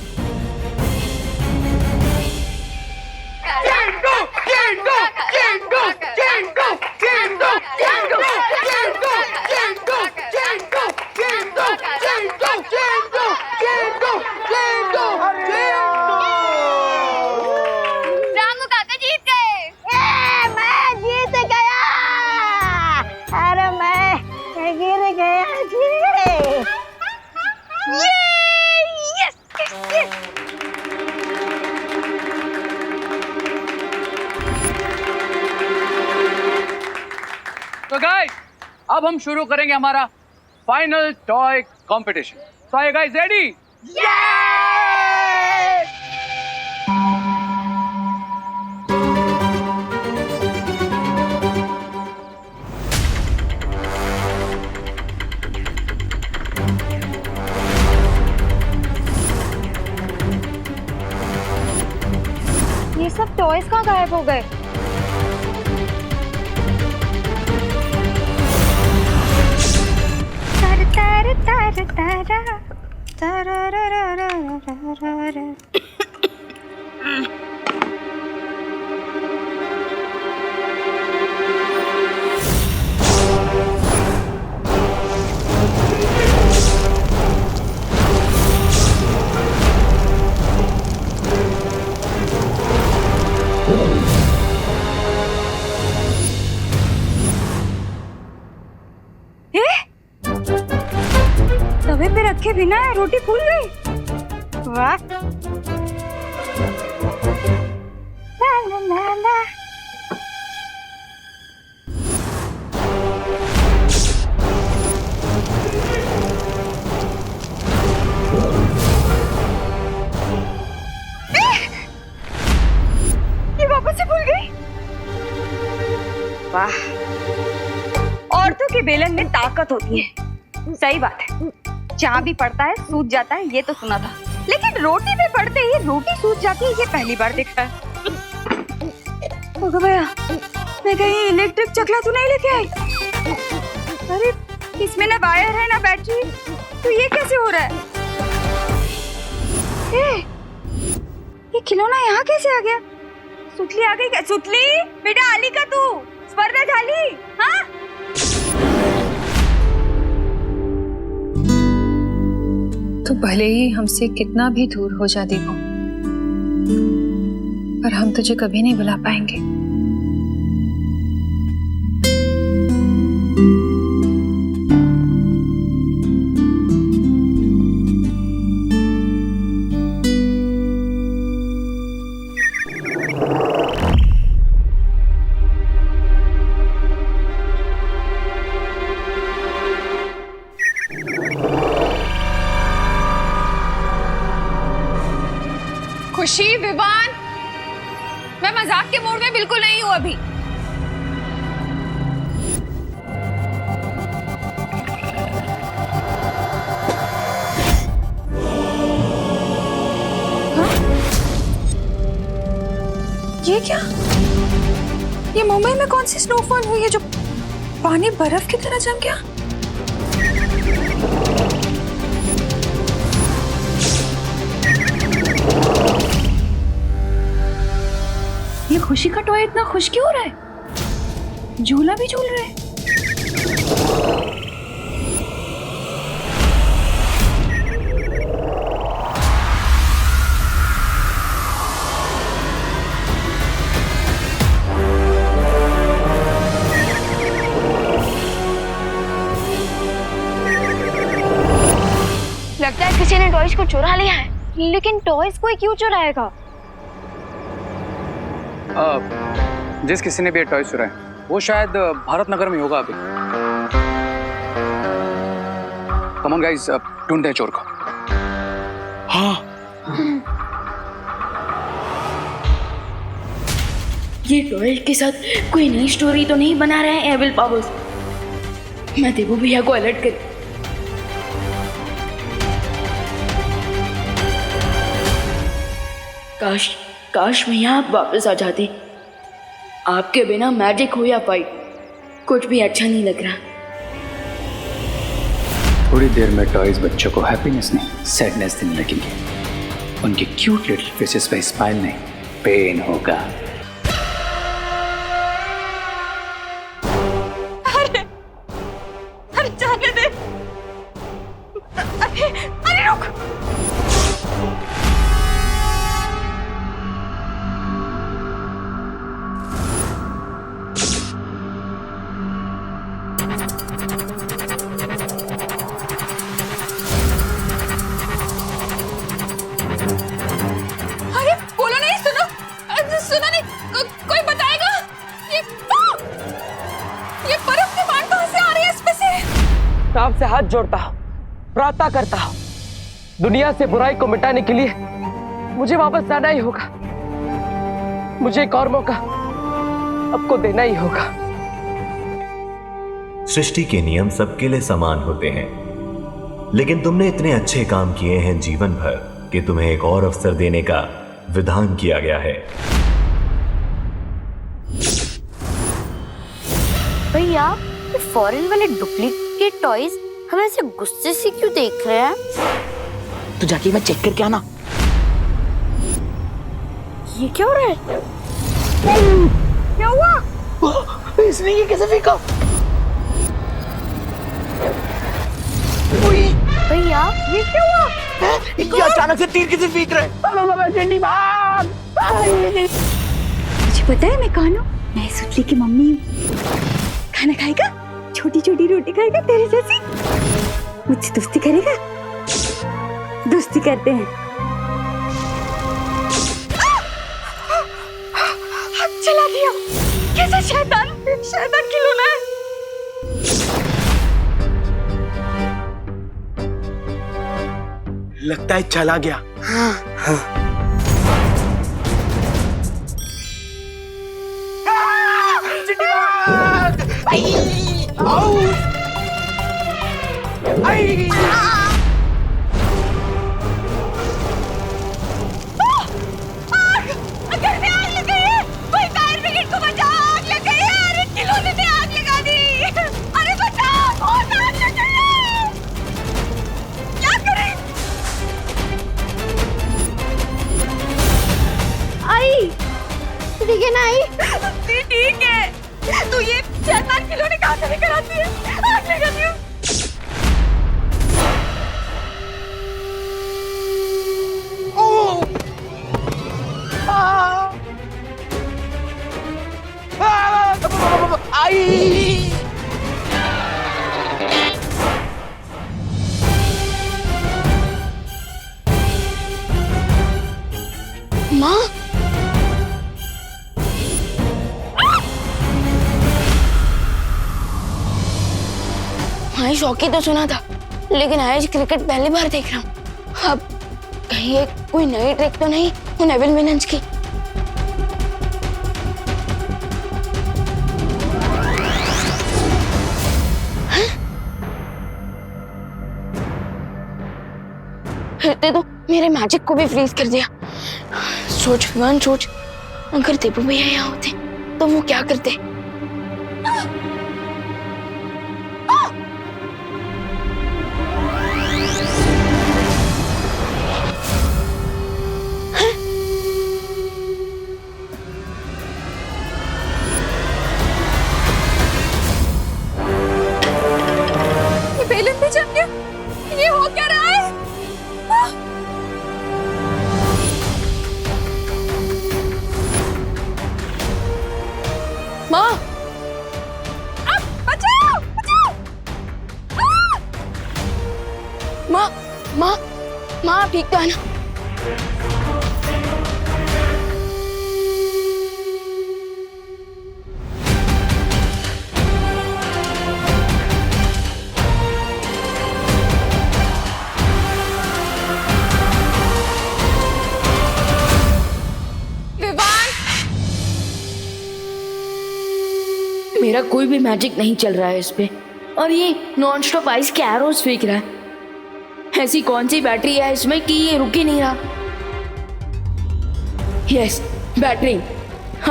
Ramu काका जीत गए। मैं जीत गया। अरे मैं गिर गया जी। तो गाइस, अब हम शुरू करेंगे हमारा final toy competition. So are you guys ready? ये सब टॉयज कहाँ गायब हो गए? तवे पे रखे बिना रोटी फूल गई। वाह। ला ला ला ला। ये वापस से फूल गई। वाह। औरतों के बेलन में ताकत होती है। सही बात है, जहाँ भी पड़ता है सूज जाता है, ये तो सुना था, लेकिन रोटी पे पड़ते ही रोटी सूज जाती है, ये पहली बार देखा है। भैया, मैं कहीं इलेक्ट्रिक चकला तो नहीं लेके आई? अरे इसमें ना वायर है ना बैटरी, तो ये कैसे हो रहा है? ये खिलौना यहाँ कैसे आ गया? सुतली आ गई क्या? सुतली बेटा, आली का तू स्पर्धा झाली? हाँ, तो भले ही हमसे कितना भी दूर हो जा दीपू, पर हम तुझे कभी नहीं भुला पाएंगे। बिल्कुल नहीं हूँ अभी। ये क्या? ये मुंबई में कौन सी स्नोफॉल हुई है जो पानी बर्फ की तरह जम गया? ये खुशी का टॉय इतना खुश क्यों हो रहा है? झूला भी झूल रहा है। लगता है किसी ने टॉयज को चुरा लिया है। लेकिन टॉयज कोई क्यों चुराएगा? जिस किसी ने भी टॉय चुराए वो शायद भारत नगर में होगा अभी। कम ऑन गाइस, ढूंढते हैं चोर को। हाँ। ये टॉयज के साथ कोई नई स्टोरी तो नहीं बना रहे हैं एविल पावर्स। मैं देवू भैया को अलर्ट कर। काश भैया आप वापस आ जाते। आपके बिना मैजिक हो या फाइट कुछ भी अच्छा नहीं लग रहा। थोड़ी देर में टॉयज बच्चों को हैप्पीनेस नहीं सैडनेस देने लगेंगे। उनके क्यूट लिटिल फेसेस पे स्माइल नहीं पेन होगा। अरे जाने दे। अरे रुक। आपसे हाथ जोड़ता हूँ, प्रार्थना करता हूँ, दुनिया से बुराई को मिटाने के लिए मुझे वापस जाना ही होगा। मुझे एक और मौका आपको देना ही होगा। सृष्टि के नियम सबके लिए समान होते हैं, लेकिन तुमने इतने अच्छे काम किए हैं जीवन भर कि तुम्हें एक और अवसर देने का विधान किया गया है। भैया, ये फॉरेन वाले डुप्लीकेट टॉयज हमें ऐसे गुस्से से क्यों देख रहे हैं? तो जाके मैं चेक करके आना। ये क्या हो रहा है? क्या हुआ? इसने ये कैसे फेंका? भैया, ये क्या हुआ? ये अचानक से तीर किसे फेंक रहे? मुझे पता है मैं कौन हूँ। मैं सुतली की मम्मी हूँ। खाना खाएगा, छोटी छोटी रोटी खाएगा तेरे जैसी, मुझसे दोस्ती करेगा। दोस्ती करते हैं। चला गया। कैसा शैतान खिलौना है। लगता है चला गया। हाँ। ठीक है ना आई? ठीक है। तू ये शैतान खिलौने कहाँ से लेकर आती है? आग लगाती हूँ। आई माँ, हाँ शौकी तो सुना था, लेकिन आज क्रिकेट पहली बार देख रहा हूँ। अब कहीं ये कोई नई ट्रिक तो नहीं उन एविल विलन्स की? इतने तो मेरे मैजिक को भी फ्रीज कर दिया। सोच विवान सोच, अगर देबू भैया यहाँ होते तो वो क्या करते। बेलन भी जम गया, ये हो क्या रहा है? माँ, बचाओ बचाओ! माँ माँ माँ, आप ठीक तो है ना? मेरा कोई भी मैजिक नहीं चल रहा है इस पे, और ये नॉन स्टॉप आइस के एरोज फेंक रहा है। ऐसी कौन सी बैटरी है इसमें कि ये रुक ही नहीं रहा? यस, बैटरी,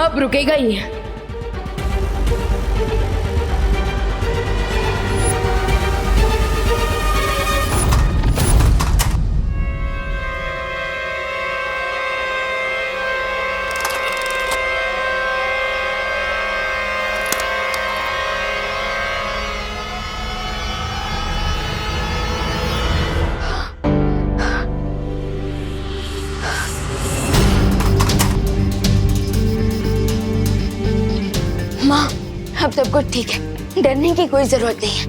अब रुकेगा ही। माँ, अब सब कुछ ठीक है, डरने की कोई जरूरत नहीं है।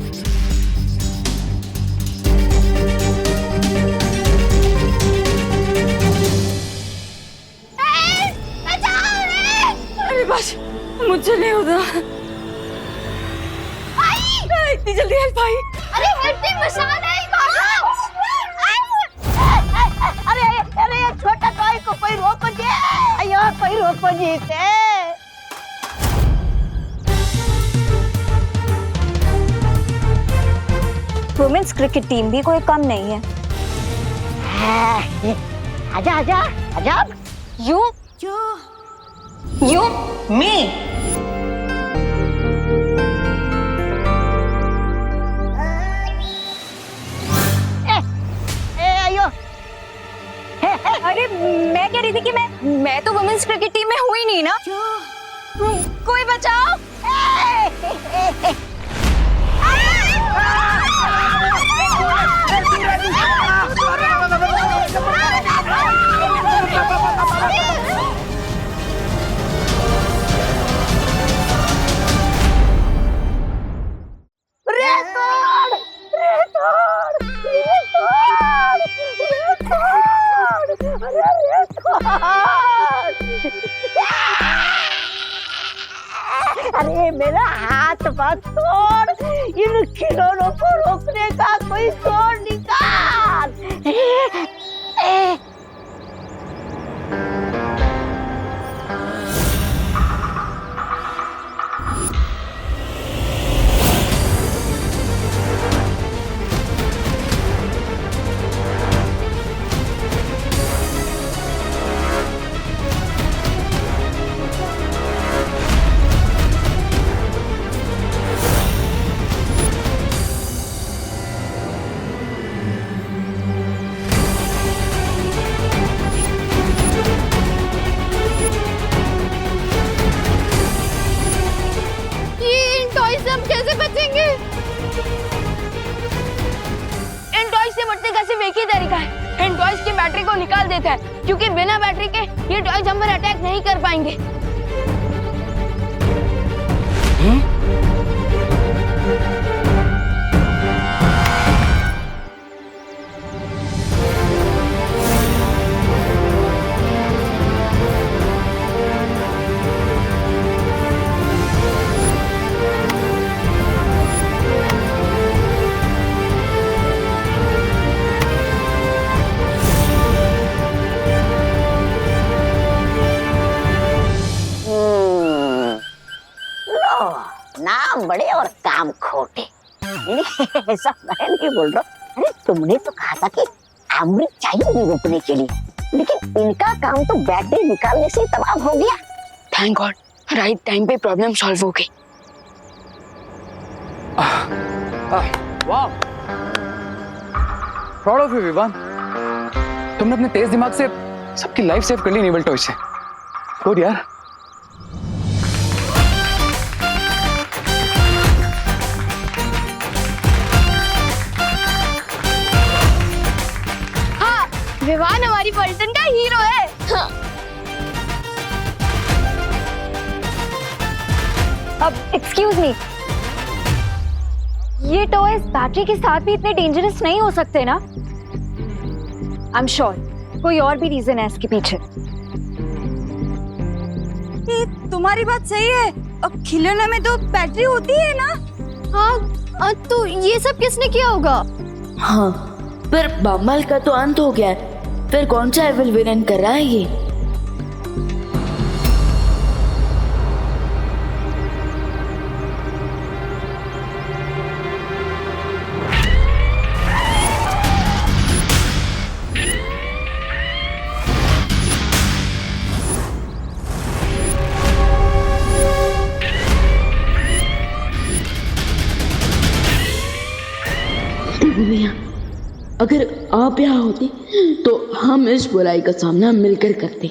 अरे बस, मुझसे नहीं होता। इतनी जल्दी हेल्प आई? अरे हेल्प नहीं, मसाल है, अरे अरे ये छोटा टॉय को कोई रोको जी, अयो कोई रोको जी इसे। वुमेन्स क्रिकेट टीम भी कोई कम नहीं है। आजा आजा आजा। यू मी। अयो। अरे मैं कह रही थी कि मैं तो वुमेन्स क्रिकेट टीम में हुई नहीं ना। कोई बचाओ। अरे मेरा हाथ मत तोड़, इन खिलौनों को रोकने का कोई जोर निकाल। एक ही तरीका है, इन टॉयज की बैटरी को निकाल देता है, क्योंकि बिना बैटरी के ये टॉयज हम पर अटैक नहीं कर पाएंगे। नाम बड़े और काम खोटे। ऐसा मैं नहीं बोल रहा। अरे तुमने तो कहा था कि अमृत चाहिए नहीं रोकने के लिए, लेकिन इनका काम तो बैटरी निकालने से तमाम हो गया। थैंक गॉड, राइट टाइम पे प्रॉब्लम सॉल्व हो गई। वाह, प्राउड ऑफ यू विवान। तुमने अपने तेज दिमाग से सबकी लाइफ सेव कर ली नेवल टॉय से। गुड यार। हाँ, विवान हमारी पलटन का हीरो है। हाँ। अब एक्सक्यूज मी, ये टॉयज बैटरी के साथ भी इतने डेंजरस नहीं हो सकते ना? आई एम श्योर कोई और भी रीजन है इसके पीछे। ये तुम्हारी बात सही है, अब खिलौने में तो बैटरी होती है ना। हाँ, तो ये सब किसने किया होगा? हाँ, पर बम्बल का तो अंत हो गया है, फिर कौन सा एविल विलन कर रहा है ये? भैया, अगर आप यहाँ होते तो हम इस बुराई का सामना मिलकर करते।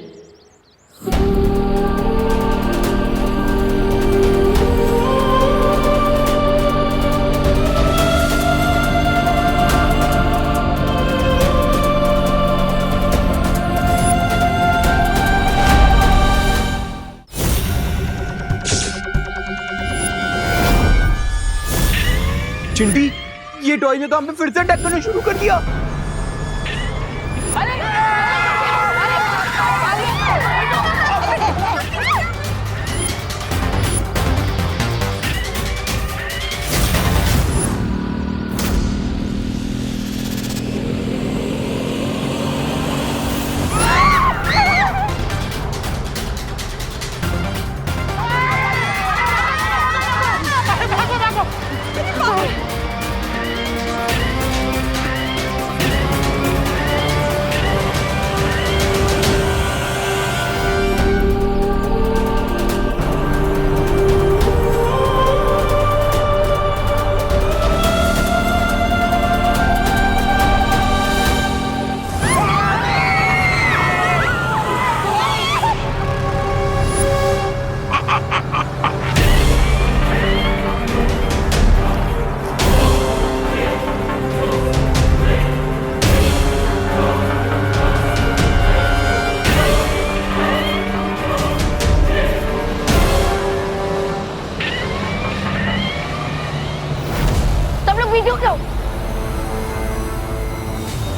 चिंटी, ये टॉय ने तो हमें फिर से अटैक करना शुरू कर दिया।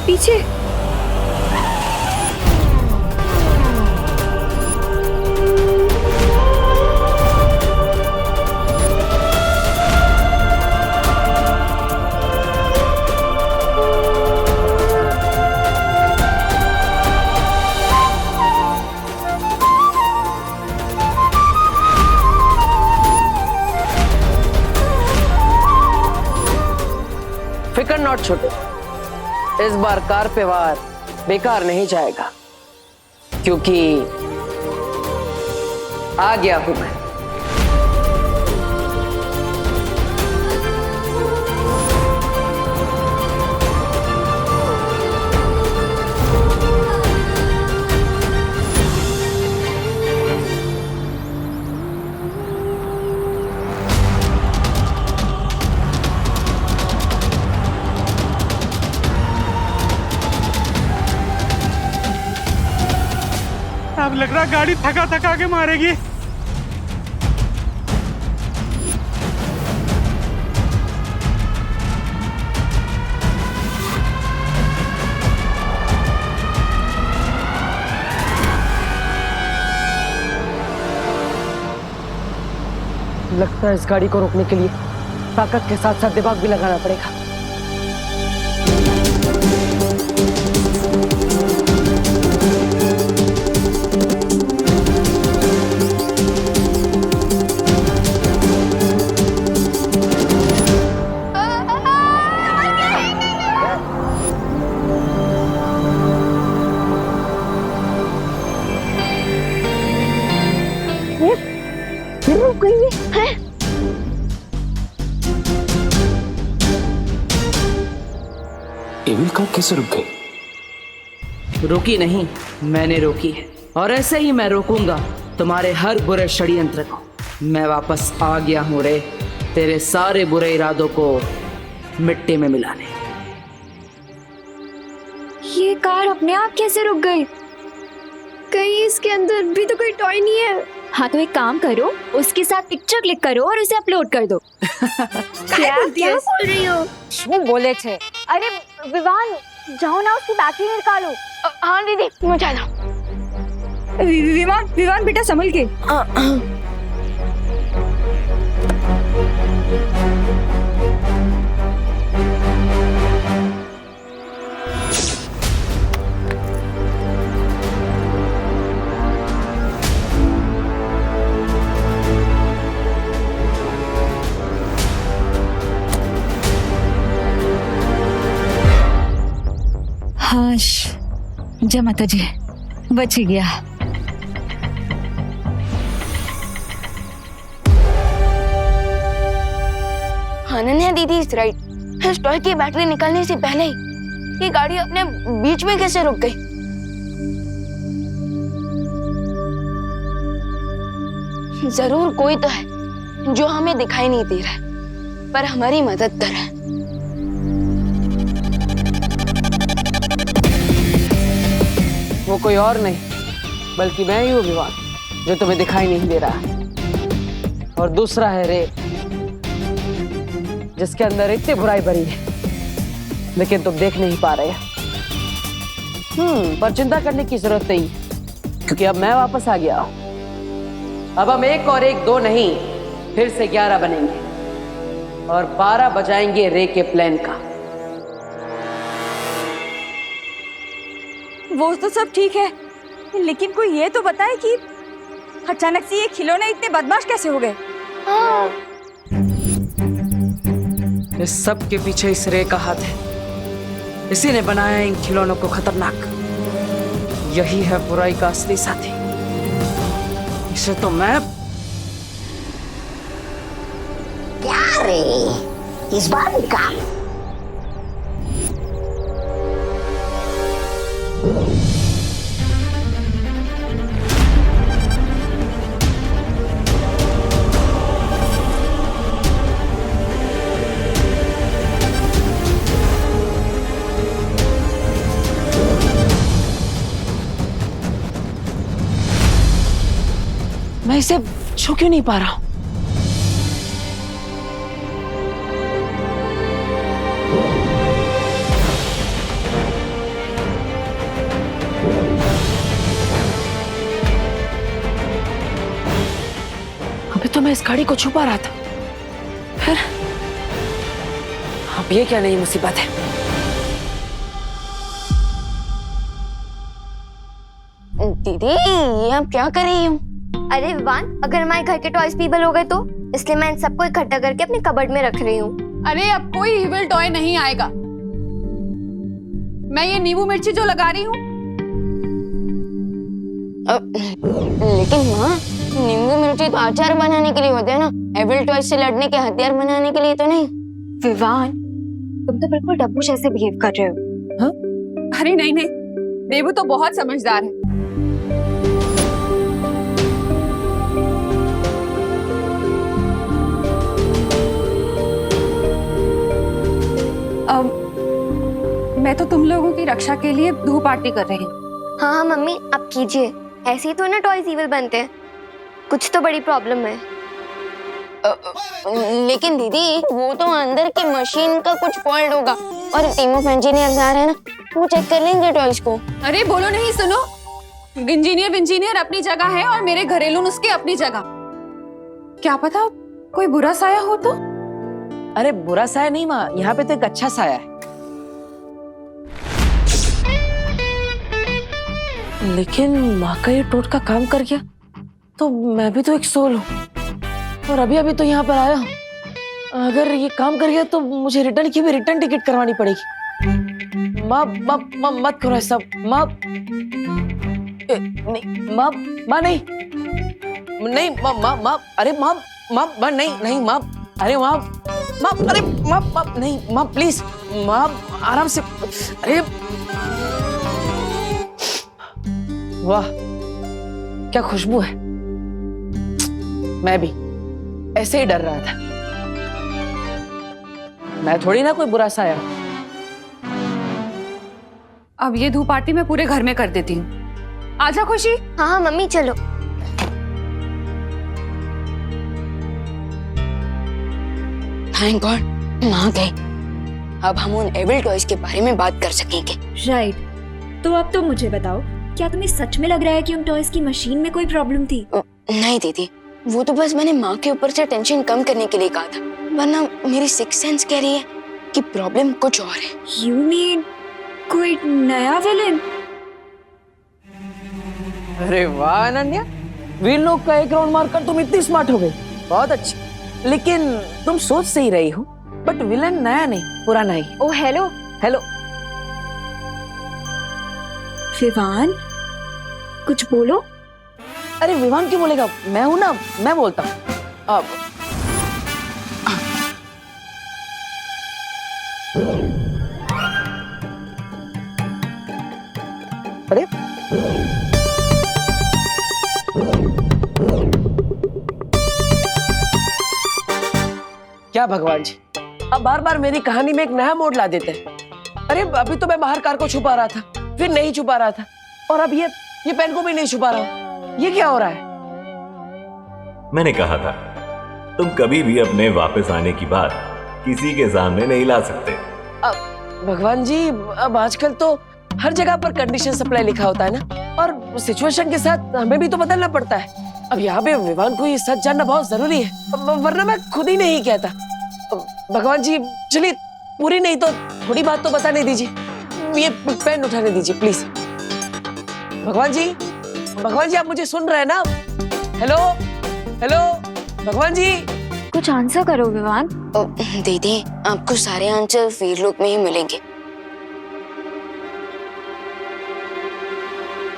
पीछे फिकर नॉट छोटे, इस बार कार पे वार बेकार नहीं जाएगा, क्योंकि आ गया हूं मैं। अब लग रहा गाड़ी थका थका के मारेगी। लगता है इस गाड़ी को रोकने के लिए ताकत के साथ साथ दिमाग भी लगाना पड़ेगा। एविल कार कैसे रुक गई? रुकी नहीं, मैंने रोकी है, और ऐसे ही मैं रोकूंगा तुम्हारे हर बुरे षड्यंत्र को। मैं वापस आ गया हूं रे, तेरे सारे बुरे इरादों को मिट्टी में मिलाने। ये कार अपने आप कैसे रुक गई? कहीं इसके अंदर भी तो कोई टॉय नहीं है। हाँ तो एक काम करो, उसके साथ पिक्चर क्लिक करो और उसे अपलोड कर दो। क्या बोल रही हो? वो बोले थे। अरे विवान, जाओ ना उसकी बैटरी निकालो। हाँ दीदी, मैं जा रहा हूँ। विवान बेटा संभल के। हाँ जय माता जी, बच गया। अनन्या दीदी इज राइट। इस टॉय की बैटरी निकालने से पहले ही ये गाड़ी अपने बीच में कैसे रुक गई? जरूर कोई तो है जो हमें दिखाई नहीं दे रहा है, पर हमारी मदद कर रहा है। वो कोई और नहीं बल्कि मैं ही हूँ विवान, जो तुम्हें दिखाई नहीं दे रहा। और दूसरा है रे, जिसके अंदर इतनी बुराई भरी है लेकिन तुम देख नहीं पा रहे। पर चिंता करने की जरूरत नहीं, क्योंकि अब मैं वापस आ गया। अब हम 1 और 1 2 नहीं, फिर से 11 बनेंगे और 12 बजाएंगे रे के प्लान का। वो तो सब ठीक है, लेकिन कोई ये तो बताए कि अचानक से ये खिलौने इतने बदमाश कैसे हो गए? इस सब के पीछे इस रे का हाथ है। इसी ने बनाया इन खिलौनों को खतरनाक। यही है बुराई का असली साथी। इसे तो मैं क्या रे, इस बार का मैं इसे छू क्यों नहीं पा रहा हूं? अभी तो मैं इस गाड़ी को छुपा रहा था, फिर अब ये क्या नई मुसीबत है? दीदी, ये आप क्या कर रही हो? अरे विवान, अगर हमारे घर के टॉयज पीबल हो गए तो, इसलिए मैं इन सबको इकट्ठा करके अपने कबर्ड में रख रही हूँ। अरे अब कोई इविल टॉय नहीं आएगा। मैं ये नींबू मिर्ची जो लगा रही हूँ। लेकिन माँ, नींबू मिर्ची तो अचार बनाने के लिए होते हैं ना, इविल टॉय से लड़ने के हथियार बनाने के लिए तो नहीं। विवान, तुम तो बिल्कुल डब्बू जैसे बिहेव कर रहे हो। हाँ? अरे नहीं, देवू तो बहुत समझदार है। मैं तो तुम लोगों की रक्षा के लिए धूप आरती कर रही हूँ। हाँ मम्मी, आप कीजिए। ऐसे ही तो ना टॉयज इविल बनते हैं। कुछ तो बड़ी प्रॉब्लम है। लेकिन दीदी, वो तो अंदर की मशीन का कुछ फॉल्ट होगा, और टीम ऑफ इंजीनियर्स आ रहे हैं ना, वो चेक कर लेंगे टॉयज को। अरे बोलो नहीं, सुनो। इंजीनियर अपनी जगह है और मेरे घरेलू नुस्खे अपनी जगह। क्या पता कोई बुरा साया हो तो? अरे बुरा साया नहीं माँ, यहाँ पे तो एक अच्छा साया है। लेकिन माँ का ये टोटका काम कर गया तो मैं भी तो एक सोल हूँ, और अभी तो यहाँ पर आया हूँ। अगर ये काम कर गया तो मुझे रिटर्न की भी रिटर्न टिकट करवानी पड़ेगी। माँ मत करो ऐसा। माँ नहीं, माँ नहीं, नहीं माँ, अरे माँ नहीं, माँ अरे माँ माँ, अरे माँ माँ नहीं माँ प्लीज माँ आराम से। अरे वाह क्या खुशबू है। मैं भी ऐसे ही डर रहा था। मैं थोड़ी ना कोई बुरा साया। अब ये धूप आरती मैं पूरे घर में कर देती हूँ। आजा खुशी। हाँ हाँ मम्मी चलो। थैंक गॉड माँ गई। अब हम उन एविल टॉयज के बारे में बात कर सकेंगे। राइट। तो अब तो मुझे बताओ, क्या तुम्हें सच में लग रहा है कि उन टॉयज की मशीन में कोई प्रॉब्लम थी? नहीं दीदी, वो तो बस मैंने माँ के ऊपर से टेंशन कम करने के लिए कहा था, वरना मेरी सिक्स सेंस कह रही है कि प्रॉब्लम कुछ और है। यू मीन कोई नया विलेन? अरे वाह अनन्या, वीर लोग का एक राउंड मारकर तुम इतनी स्मार्ट हो गई। बहुत अच्छी। लेकिन तुम सोच सही रही हो, बट विलन नया नहीं पुराना ही। ओ हेलो। हेलो विवान, कुछ बोलो। अरे विवान क्यों बोलेगा, मैं हूं ना, मैं बोलता हूं। अब अरे क्या भगवान जी, अब बार बार मेरी कहानी में एक नया मोड़ ला देते हैं। अरे अभी तो मैं बाहर कार को छुपा रहा था, फिर नहीं छुपा रहा था, और अब ये पेन को भी नहीं छुपा रहा। ये क्या हो रहा है? मैंने कहा था तुम कभी भी अपने वापस आने की बात किसी के सामने नहीं ला सकते। अब भगवान जी, अब आजकल तो हर जगह पर कंडीशन सप्लाई लिखा होता है ना, और सिचुएशन के साथ हमें भी तो बदलना पड़ता है। अब यहाँ पे विवान को ये सच जानना बहुत जरूरी है, वरना मैं खुद ही नहीं कहता। भगवान जी चलिए, पूरी नहीं तो थोड़ी बात तो बताने दीजिए। ये पेन उठाने दीजिए प्लीज। भगवान जी आप मुझे सुन रहे हैं ना? हेलो हेलो भगवान जी, कुछ आंसर करो विवान। दीदी आपको सारे आंसर वीरलोक में ही मिलेंगे।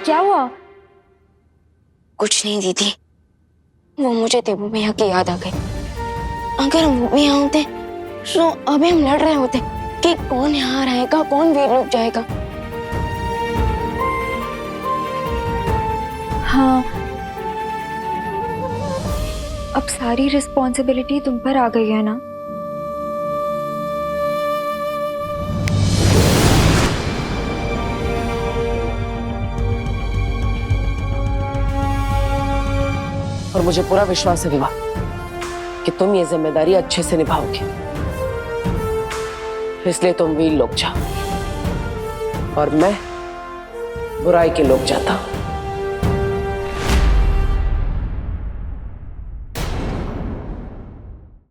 क्या हुआ? कुछ नहीं दीदी, वो मुझे देवू भैया की याद आ गई। अगर वो भी यहाँ होते तो अभी हम लड़ रहे होते कि कौन यहाँ रहेगा कौन वीरलोक जाएगा। हाँ, अब सारी रिस्पॉन्सिबिलिटी तुम पर आ गई है ना। और मुझे पूरा विश्वास है विवाह कि तुम ये जिम्मेदारी अच्छे से निभाओगे, इसलिए तुम वीर लोग जाओ और मैं बुराई के लोग जाता हूं।